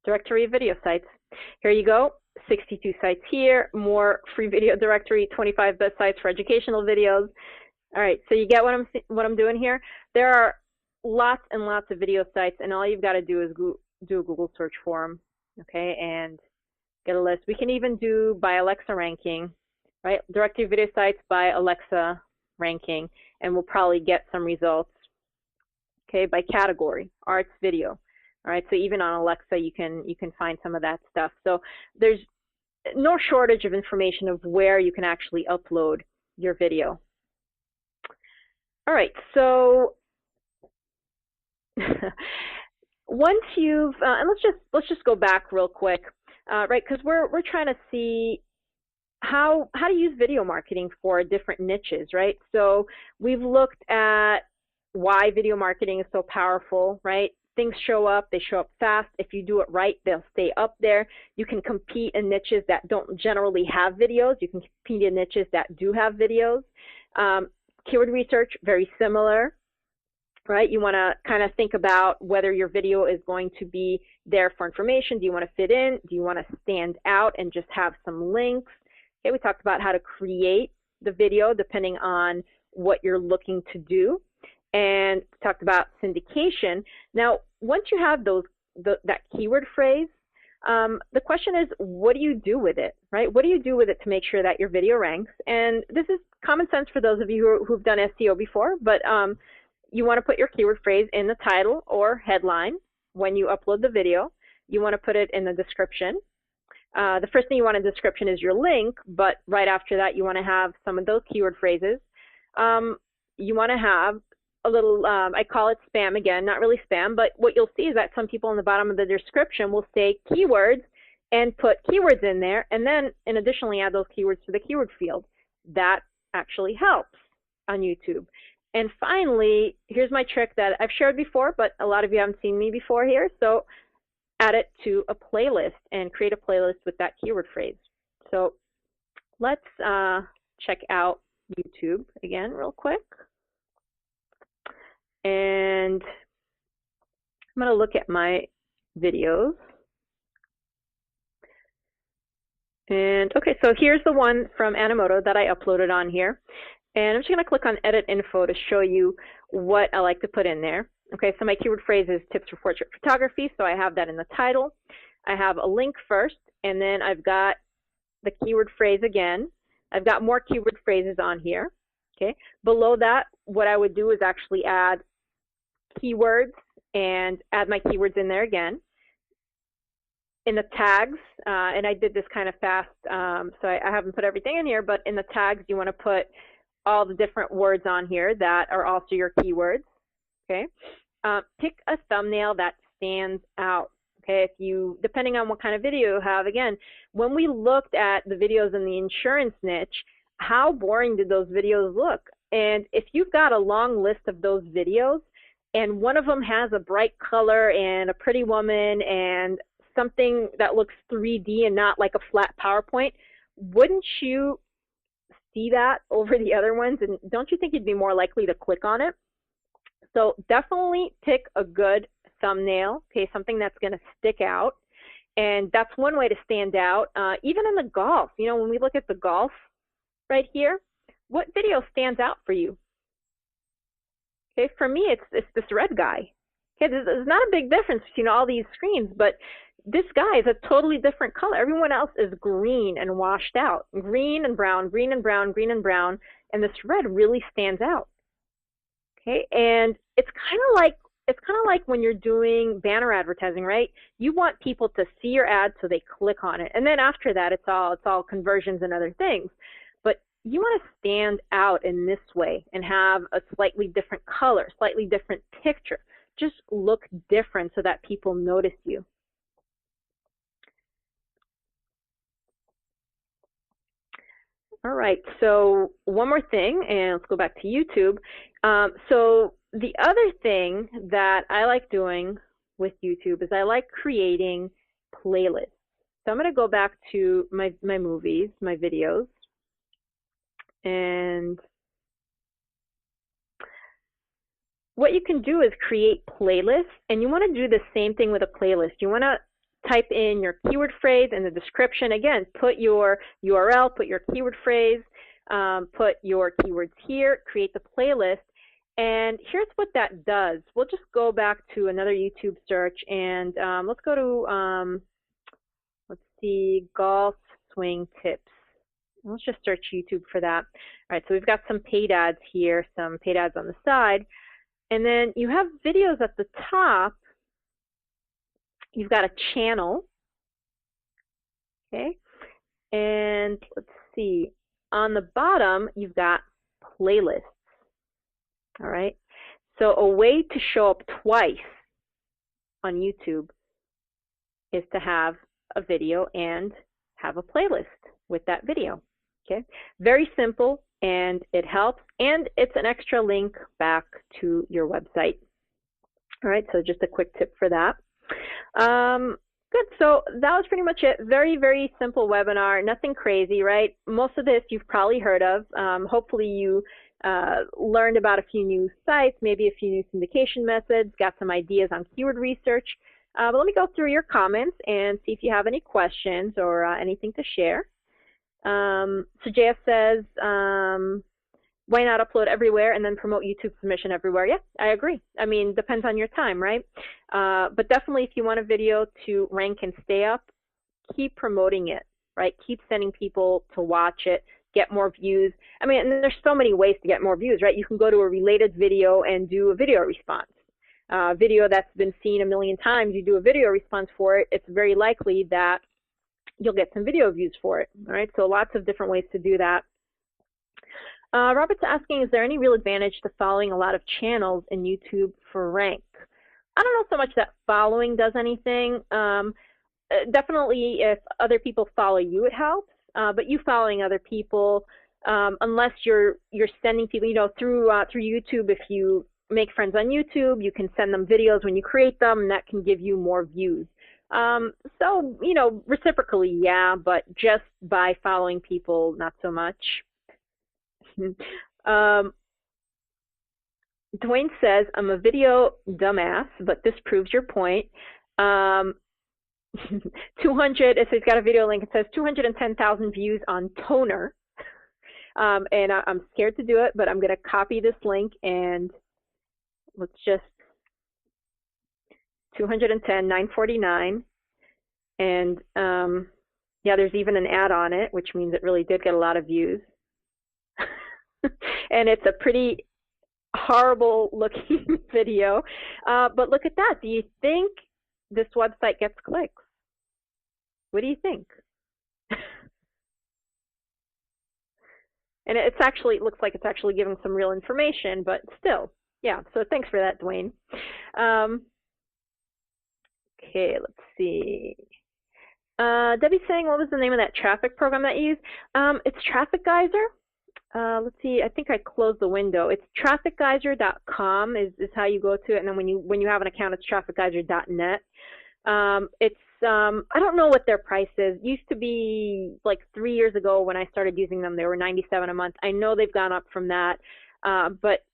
Speaker 2: Directory of video sites. Here you go. 62 sites here, more free video directory, 25 best sites for educational videos. All right, so you get what I'm doing here? There are lots and lots of video sites, and all you've got to do is do a Google search for them, okay, and get a list. We can even do by Alexa ranking, right? Directory of video sites by Alexa ranking, and we'll probably get some results, okay, by category, arts, video. All right, so even on Alexa, you can find some of that stuff. So there's no shortage of information of where you can actually upload your video. All right, so once you've and let's just go back real quick, right? Because we're trying to see how to use video marketing for different niches, right? So we've looked at why video marketing is so powerful, right? Things show up, they show up fast. If you do it right, they'll stay up there. You can compete in niches that don't generally have videos. You can compete in niches that do have videos. Keyword research, very similar, right? You want to kind of think about whether your video is going to be there for information. Do you want to fit in? Do you want to stand out and just have some links? Okay, we talked about how to create the video depending on what you're looking to do. And talked about syndication. Now, once you have that keyword phrase, the question is, what do you do with it, right? What do you do with it to make sure that your video ranks? And this is common sense for those of you who've done SEO before, but you want to put your keyword phrase in the title or headline when you upload the video. You want to put it in the description. The first thing you want in the description is your link, but right after that, you want to have some of those keyword phrases. You want to have a little, I call it spam again, not really spam, but what you'll see is that some people in the bottom of the description will say keywords and put keywords in there, and then additionally add those keywords to the keyword field. That actually helps on YouTube. And finally, here's my trick that I've shared before, but a lot of you haven't seen me before here, so add it to a playlist and create a playlist with that keyword phrase. So let's check out YouTube again real quick. And I'm going to look at my videos. And okay, so here's the one from Animoto that I uploaded on here. And I'm just going to click on Edit Info to show you what I like to put in there. Okay, so my keyword phrase is tips for portrait photography, so I have that in the title. I have a link first, and then I've got the keyword phrase again. I've got more keyword phrases on here. Okay, below that, what I would do is actually add keywords and add my keywords in there again. In the tags, and I did this kind of fast, so I haven't put everything in here, but in the tags, you want to put all the different words on here that are also your keywords. Okay, pick a thumbnail that stands out. Okay, if you, depending on what kind of video you have, again, when we looked at the videos in the insurance niche, how boring did those videos look? And if you've got a long list of those videos, and one of them has a bright color and a pretty woman and something that looks 3D and not like a flat PowerPoint, wouldn't you see that over the other ones? And don't you think you'd be more likely to click on it? So definitely pick a good thumbnail, okay, something that's going to stick out. And that's one way to stand out. Even in the golf, you know, when we look at the golf right here, what video stands out for you? Okay, for me, it's this red guy. Okay, there's not a big difference between all these screens, but this guy is a totally different color. Everyone else is green and washed out. Green and brown, green and brown, green and brown, and this red really stands out. Okay, and it's kind of like when you're doing banner advertising, right? You want people to see your ad so they click on it. And then after that, it's all conversions and other things. But you want to stand out in this way and have a slightly different color, slightly different picture. Just look different so that people notice you. All right, so one more thing, and let's go back to YouTube. So the other thing that I like doing with YouTube is I like creating playlists. So I'm going to go back to my movies, my videos, and what you can do is create playlists, and you want to do the same thing with a playlist. You want to type in your keyword phrase in the description. Again, put your URL, put your keyword phrase, put your keywords here, create the playlist. And here's what that does. We'll just go back to another YouTube search, and let's go to, let's see, golf swing tips. Let's just search YouTube for that. All right, so we've got some paid ads here, some paid ads on the side. And then you have videos at the top. You've got a channel, okay? And let's see, on the bottom, you've got playlists, all right? So a way to show up twice on YouTube is to have a video and have a playlist with that video, okay? Very simple, and it helps, and it's an extra link back to your website. All right, so just a quick tip for that. Good, so that was pretty much it. Very, very simple webinar, nothing crazy, right? Most of this you've probably heard of. Hopefully you learned about a few new sites, maybe a few new syndication methods, got some ideas on keyword research. But let me go through your comments and see if you have any questions or anything to share. So JF says, why not upload everywhere and then promote YouTube submission everywhere? Yeah, I agree. I mean, depends on your time, right? But definitely if you want a video to rank and stay up, keep promoting it, right? Keep sending people to watch it, get more views. I mean, and there's so many ways to get more views, right? You can go to a related video and do a video response. Video that's been seen 1 million times, you do a video response for it, it's very likely that you'll get some video views for it, all right? So lots of different ways to do that. Robert's asking, is there any real advantage to following a lot of channels in YouTube for rank? I don't know so much that following does anything. Definitely if other people follow you, it helps. But you following other people, unless you're sending people, you know, through YouTube, if you make friends on YouTube, you can send them videos when you create them, and that can give you more views. So, you know, reciprocally, yeah, but just by following people, not so much. Dwayne says, I'm a video dumbass, but this proves your point. 200, it's got a video link. It says 210,000 views on toner. And I'm scared to do it, but I'm going to copy this link and let's just 210, 949. And yeah, there's even an ad on it, which means it really did get a lot of views. And it's a pretty horrible looking video. But look at that. Do you think this website gets clicks? What do you think? And it's actually, it looks like it's actually giving some real information, but still, yeah. So thanks for that, Dwayne. Okay, let's see. Debbie's saying, what was the name of that traffic program that you use? It's Traffic Geyser. Let's see, I think I closed the window. It's trafficgeyser.com is how you go to it, and then when you have an account, it's trafficgeyser.net. It's I don't know what their price is. Used to be like 3 years ago when I started using them, they were $97 a month. I know they've gone up from that, but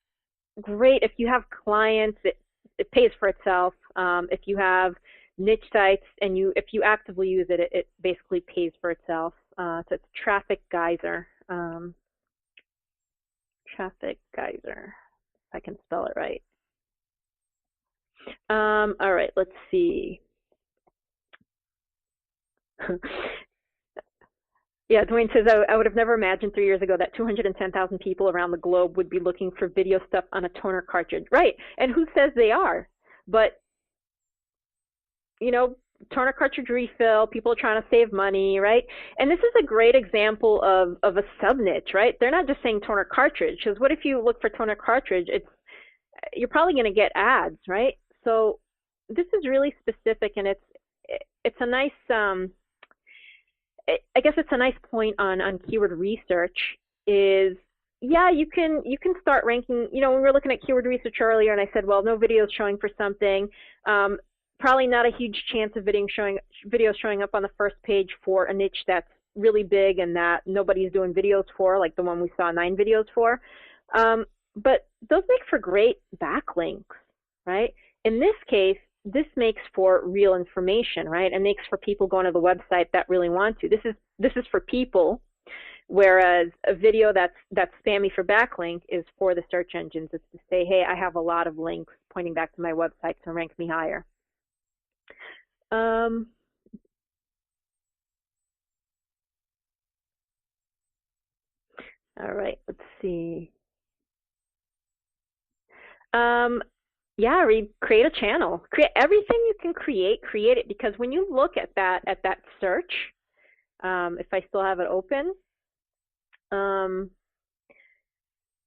Speaker 2: great if you have clients. It pays for itself. If you have niche sites and if you actively use it, it basically pays for itself. So it's Traffic Geyser. Traffic Geyser, if I can spell it right. All right, let's see. Yeah, Dwayne says, I would have never imagined 3 years ago that 210,000 people around the globe would be looking for video stuff on a toner cartridge. Right, and who says they are? But, you know, toner cartridge refill, people are trying to save money, right? And this is a great example of a sub-niche, right? They're not just saying toner cartridge, because what if you look for toner cartridge, you're probably going to get ads, right? So this is really specific, and it's a nice, I guess it's a nice point on keyword research is, yeah, you can start ranking. You know, when we were looking at keyword research earlier, and I said, well, no videos showing for something, probably not a huge chance of videos showing up on the first page for a niche that's really big and that nobody's doing videos for, like the one we saw 9 videos for. But those make for great backlinks, right? In this case, this makes for real information, right? It makes for people going to the website that really want to. This is for people, whereas a video that's spammy for backlink is for the search engines. It's to say, hey, I have a lot of links pointing back to my website to rank me higher. All right, let's see. Yeah, create a channel. Create everything you can create it, because when you look at that search, if I still have it open,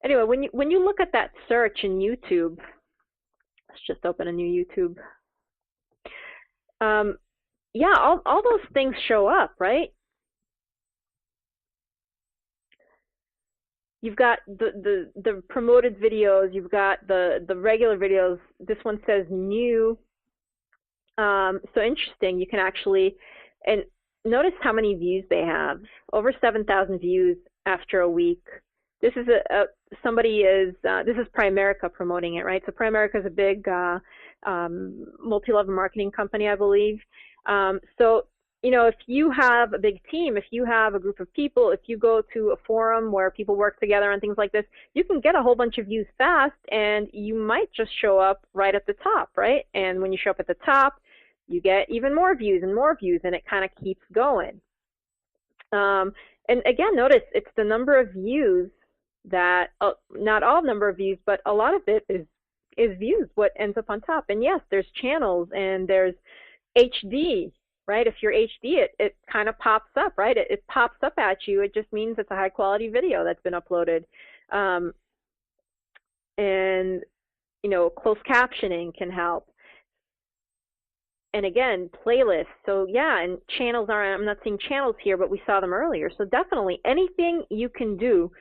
Speaker 2: anyway, when you look at that search in YouTube, let's just open a new YouTube. Yeah, all those things show up, right? You've got the promoted videos, you've got the regular videos. This one says new. So interesting. You can actually, and notice how many views they have. Over 7,000 views after a week. This is this is Primerica promoting it, right? So Primerica is a big multi-level marketing company, I believe. So, you know, if you have a big team, if you have a group of people, if you go to a forum where people work together and things like this, you can get a whole bunch of views fast, and you might just show up right at the top, right? And when you show up at the top, you get even more views, and it kind of keeps going. And again, notice it's the number of views that, not all number of views, but a lot of it is views, what ends up on top. And yes, there's channels and there's HD, right? If you're HD, it kind of pops up, right? It pops up at you. It just means it's a high quality video that's been uploaded. And, you know, closed captioning can help. And again, playlists. So yeah, and channels I'm not seeing channels here, but we saw them earlier. So definitely anything you can do,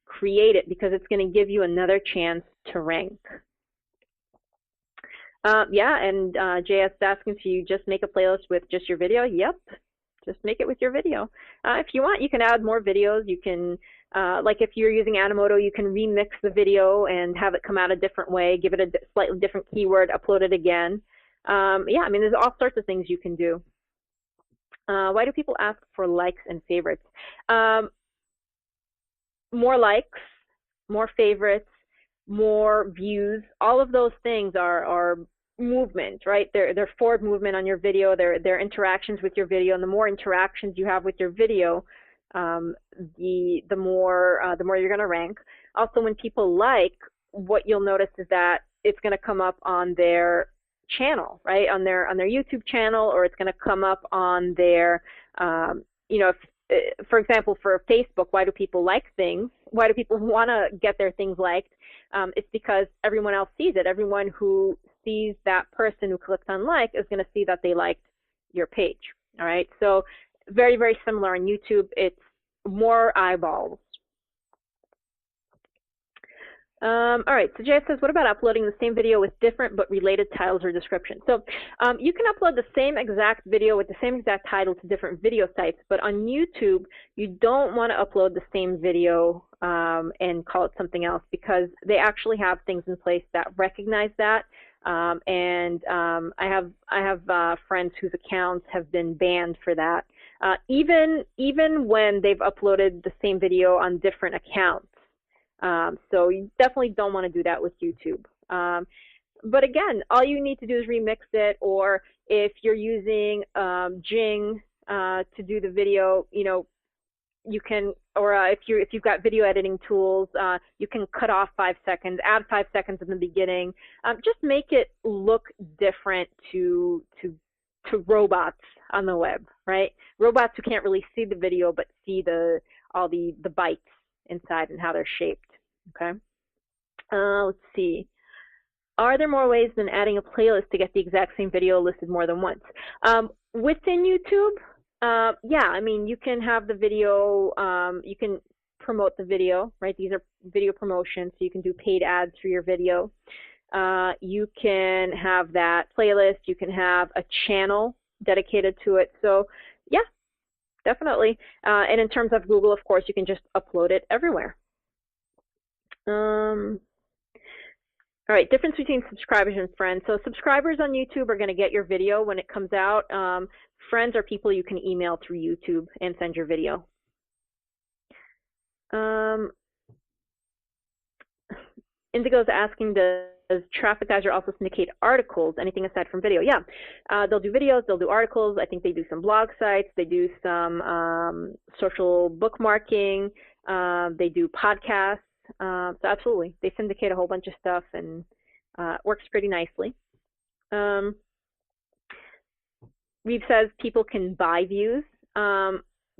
Speaker 2: create it, because it's going to give you another chance to rank. Yeah, and JS is asking if you just make a playlist with just your video. Yep, just make it with your video. If you want, you can add more videos. You can, like if you're using Animoto, you can remix the video and have it come out a different way, give it a slightly different keyword, upload it again. Yeah, I mean, there's all sorts of things you can do. Why do people ask for likes and favorites? More likes, more favorites, more views, all of those things are movement, right? They're forward movement on your video. They're interactions with your video, and the more interactions you have with your video, the more you're going to rank. Also, when people like, what you'll notice is that it's going to come up on their channel, right? On their YouTube channel, or it's going to come up on their, for example, for Facebook, why do people like things? Why do people want to get their things liked? It's because everyone else sees it. Everyone who sees that person who clicked on like is going to see that they liked your page. All right. So very, very similar on YouTube. It's more eyeballs. All right, so Jay says, what about uploading the same video with different but related titles or description? So you can upload the same exact video with the same exact title to different video sites, but on YouTube, you don't want to upload the same video and call it something else, because they actually have things in place that recognize that. I have friends whose accounts have been banned for that, even when they've uploaded the same video on different accounts. So you definitely don't want to do that with YouTube. But again, all you need to do is remix it, or if you're using Jing to do the video, you can, or if you've got video editing tools, you can cut off 5 seconds, add 5 seconds in the beginning. Just make it look different to robots on the web, right? Robots who can't really see the video but see all the bytes inside and how they're shaped. Okay. Let's see. Are there more ways than adding a playlist to get the exact same video listed more than once? Within YouTube, yeah, I mean, you can have the video, you can promote the video, right? These are video promotions, so you can do paid ads for your video. You can have that playlist. You can have a channel dedicated to it. So, yeah, definitely. And in terms of Google, of course, you can just upload it everywhere. All right, difference between subscribers and friends. So subscribers on YouTube are going to get your video when it comes out. Friends are people you can email through YouTube and send your video. Indigo's asking, does TrafficGeyser also syndicate articles, anything aside from video? Yeah, they'll do videos, they'll do articles. I think they do some blog sites, they do some social bookmarking, they do podcasts. So absolutely, they syndicate a whole bunch of stuff, and it works pretty nicely. Reeve says people can buy views.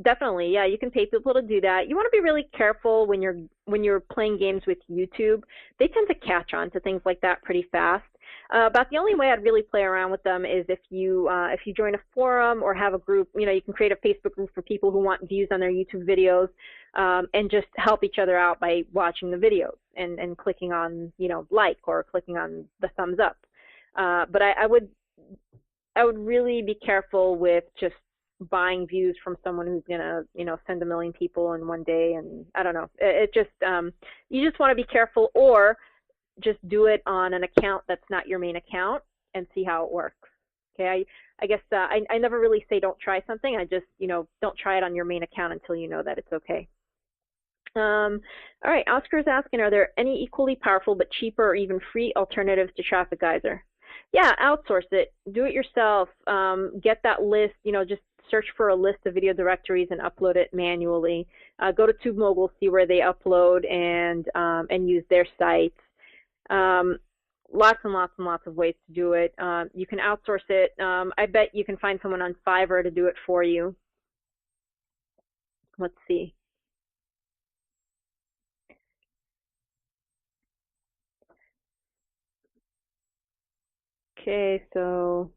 Speaker 2: Definitely, yeah, you can pay people to do that. You want to be really careful when you're playing games with YouTube. They tend to catch on to things like that pretty fast. About the only way I'd really play around with them is if you join a forum or have a group. You can create a Facebook group for people who want views on their YouTube videos, and just help each other out by watching the videos and clicking on like or clicking on the thumbs up. But I would really be careful with just buying views from someone who's gonna send 1 million people in one day, and I don't know. It just you just want to be careful, or just do it on an account that's not your main account and see how it works. Okay, I guess I never really say don't try something. I just don't try it on your main account until you know that it's okay. All right, Oscar's asking, are there any equally powerful but cheaper or even free alternatives to TrafficGeyser? Yeah, outsource it. Do it yourself. Get that list. Just search for a list of video directories and upload it manually. Go to TubeMogul, see where they upload, and use their sites. Lots and lots and lots of ways to do it. You can outsource it. I bet you can find someone on Fiverr to do it for you. Let's see. Okay, so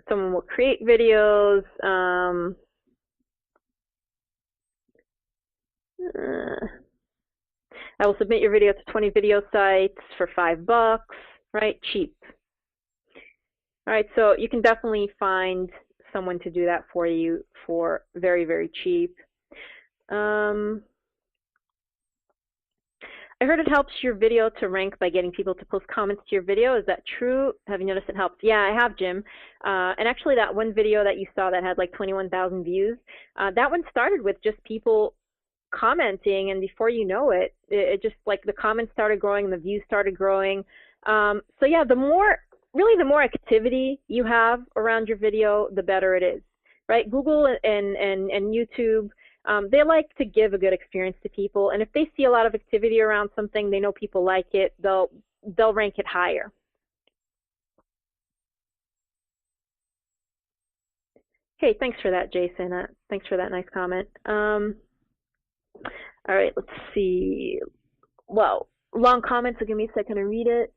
Speaker 2: someone will create videos. I will submit your video to 20 video sites for $5, right? Cheap. All right, so you can definitely find someone to do that for you for very, very cheap. I heard it helps your video to rank by getting people to post comments to your video. Is that true? Have you noticed it helps? Yeah, I have, Jim. And actually, that one video that you saw that had like 21,000 views, that one started with just people commenting, and before you know it, it just like the comments started growing and the views started growing. So yeah, the more activity you have around your video, the better it is, right? Google and YouTube, they like to give a good experience to people, and if they see a lot of activity around something, they know people like it, they'll rank it higher. Hey, thanks for that, Jason. Thanks for that nice comment. All right, let's see. Well, long comments, so give me a second to read it.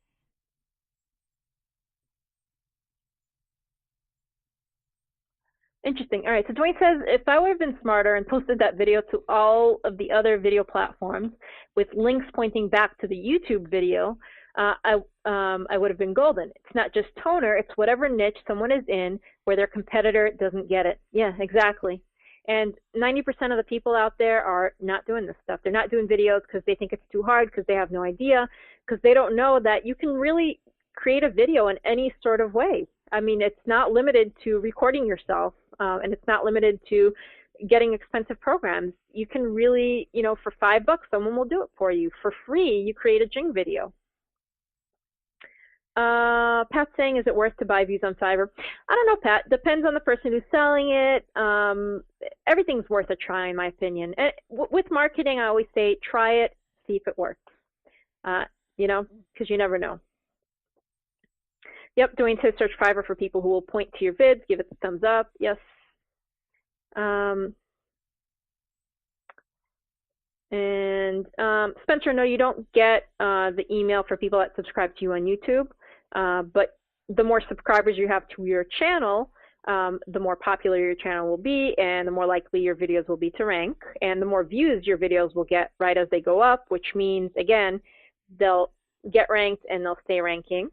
Speaker 2: Interesting. All right, so Dwayne says, if I would have been smarter and posted that video to all of the other video platforms with links pointing back to the YouTube video, I would have been golden. It's not just toner, it's whatever niche someone is in where their competitor doesn't get it. Yeah, exactly. And 90% of the people out there are not doing this stuff. They're not doing videos because they think it's too hard, because they have no idea, because they don't know that you can really create a video in any sort of way. I mean, it's not limited to recording yourself, and it's not limited to getting expensive programs. You can really, you know, for $5, someone will do it for you. For free, you create a Jing video. Pat's saying, is it worth to buy views on Fiverr? I don't know, Pat. Depends on the person who's selling it. Everything's worth a try, in my opinion. And with marketing, I always say, try it, see if it works. You know, because you never know. Yep, Dwayne says search Fiverr for people who will point to your vids, give it the thumbs up. Yes. Spencer, no, you don't get the email for people that subscribe to you on YouTube, but the more subscribers you have to your channel, the more popular your channel will be, and the more likely your videos will be to rank, and the more views your videos will get right as they go up, which means, again, they'll get ranked and they'll stay ranking.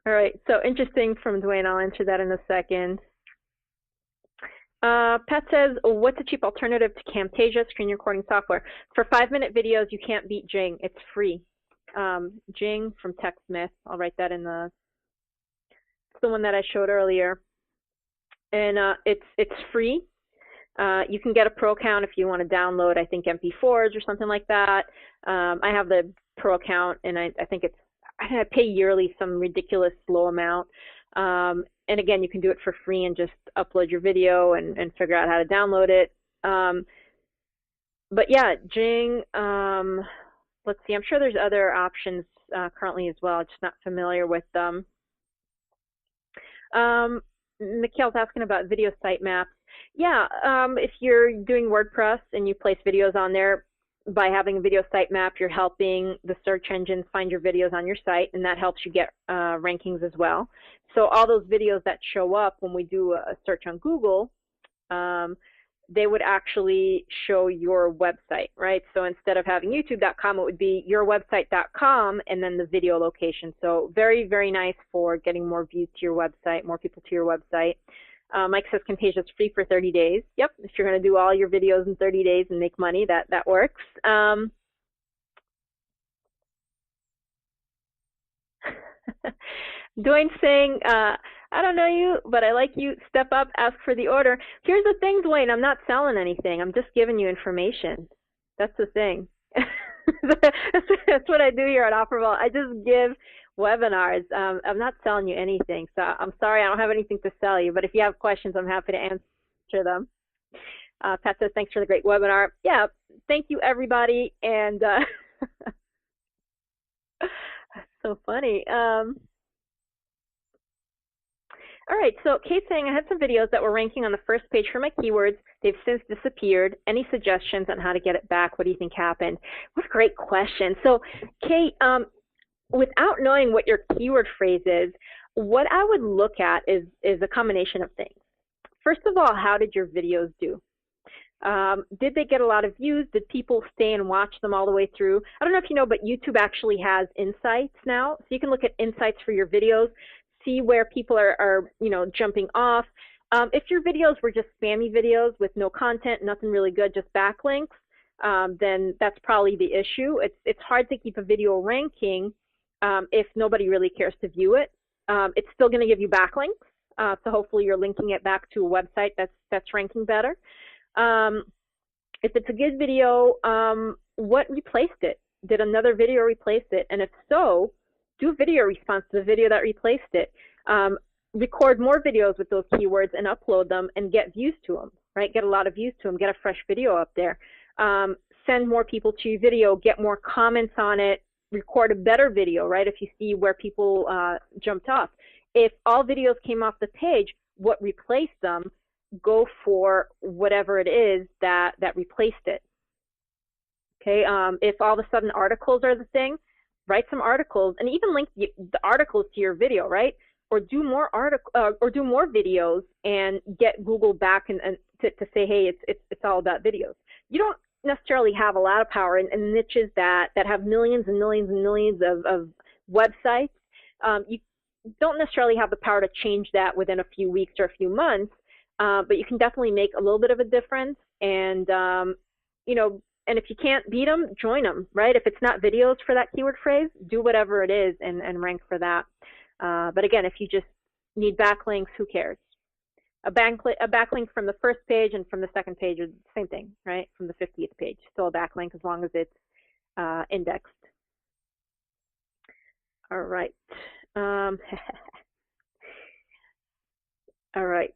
Speaker 2: All right, so interesting from Dwayne. I'll answer that in a second. Pat says, what's a cheap alternative to Camtasia screen recording software? For 5-minute videos, you can't beat Jing. It's free. Jing from TechSmith. I'll write that in the one that I showed earlier. And it's free. You can get a pro account if you want to download, I think, MP4s or something like that. I have the pro account, and I think I pay yearly some ridiculous low amount. And again, you can do it for free and just upload your video and figure out how to download it. But yeah, Jing, let's see, I'm sure there's other options currently as well, just not familiar with them. Mikhail's asking about video sitemaps. Yeah, if you're doing WordPress and you place videos on there, by having a video sitemap, you're helping the search engines find your videos on your site, and that helps you get rankings as well. So all those videos that show up when we do a search on Google, they would actually show your website, right? So instead of having youtube.com, it would be yourwebsite.com and then the video location. So very, very nice for getting more views to your website, more people to your website. Mike says Camtasia is free for 30 days. Yep, if you're going to do all your videos in 30 days and make money, that works. Dwayne's saying, I don't know you, but I like you. Step up, ask for the order. Here's the thing, Dwayne, I'm not selling anything. I'm just giving you information. That's the thing. That's what I do here at OfferVault. I just give webinars. I'm not selling you anything, so I'm sorry I don't have anything to sell you, but if you have questions, I'm happy to answer them. Pat says, thanks for the great webinar. Yeah, thank you, everybody, and that's so funny. All right, so Kate's saying, I had some videos that were ranking on the first page for my keywords. They've since disappeared. Any suggestions on how to get it back? What do you think happened? What a great question. So, Kate, without knowing what your keyword phrase is, what I would look at is a combination of things. First of all, how did your videos do? Did they get a lot of views? Did people stay and watch them all the way through? I don't know if you know, but YouTube actually has insights now. So you can look at insights for your videos, see where people are jumping off. If your videos were just spammy videos with no content, nothing really good, just backlinks, then that's probably the issue. It's hard to keep a video ranking if nobody really cares to view it. It's still going to give you backlinks, so hopefully you're linking it back to a website that's ranking better. If it's a good video, what replaced it? Did another video replace it? And if so, do a video response to the video that replaced it. Record more videos with those keywords and upload them and get views to them, right? Get a lot of views to them, get a fresh video up there. Send more people to your video, get more comments on it, record a better video, right? If you see where people jumped off. If all videos came off the page, what replaced them, go for whatever it is that replaced it. Okay, if all of a sudden articles are the thing, write some articles and even link the articles to your video, right? Or do more videos and get Google back and to say, hey, it's all about videos. You don't necessarily have a lot of power in niches that have millions and millions and millions of websites. You don't necessarily have the power to change that within a few weeks or a few months, but you can definitely make a little bit of a difference. And and if you can't beat them, join them, right? If it's not videos for that keyword phrase, do whatever it is and rank for that. But again, if you just need backlinks, who cares? A backlink from the first page and from the second page is the same thing, right? From the 50th page, still a backlink as long as it's indexed. All right. All right.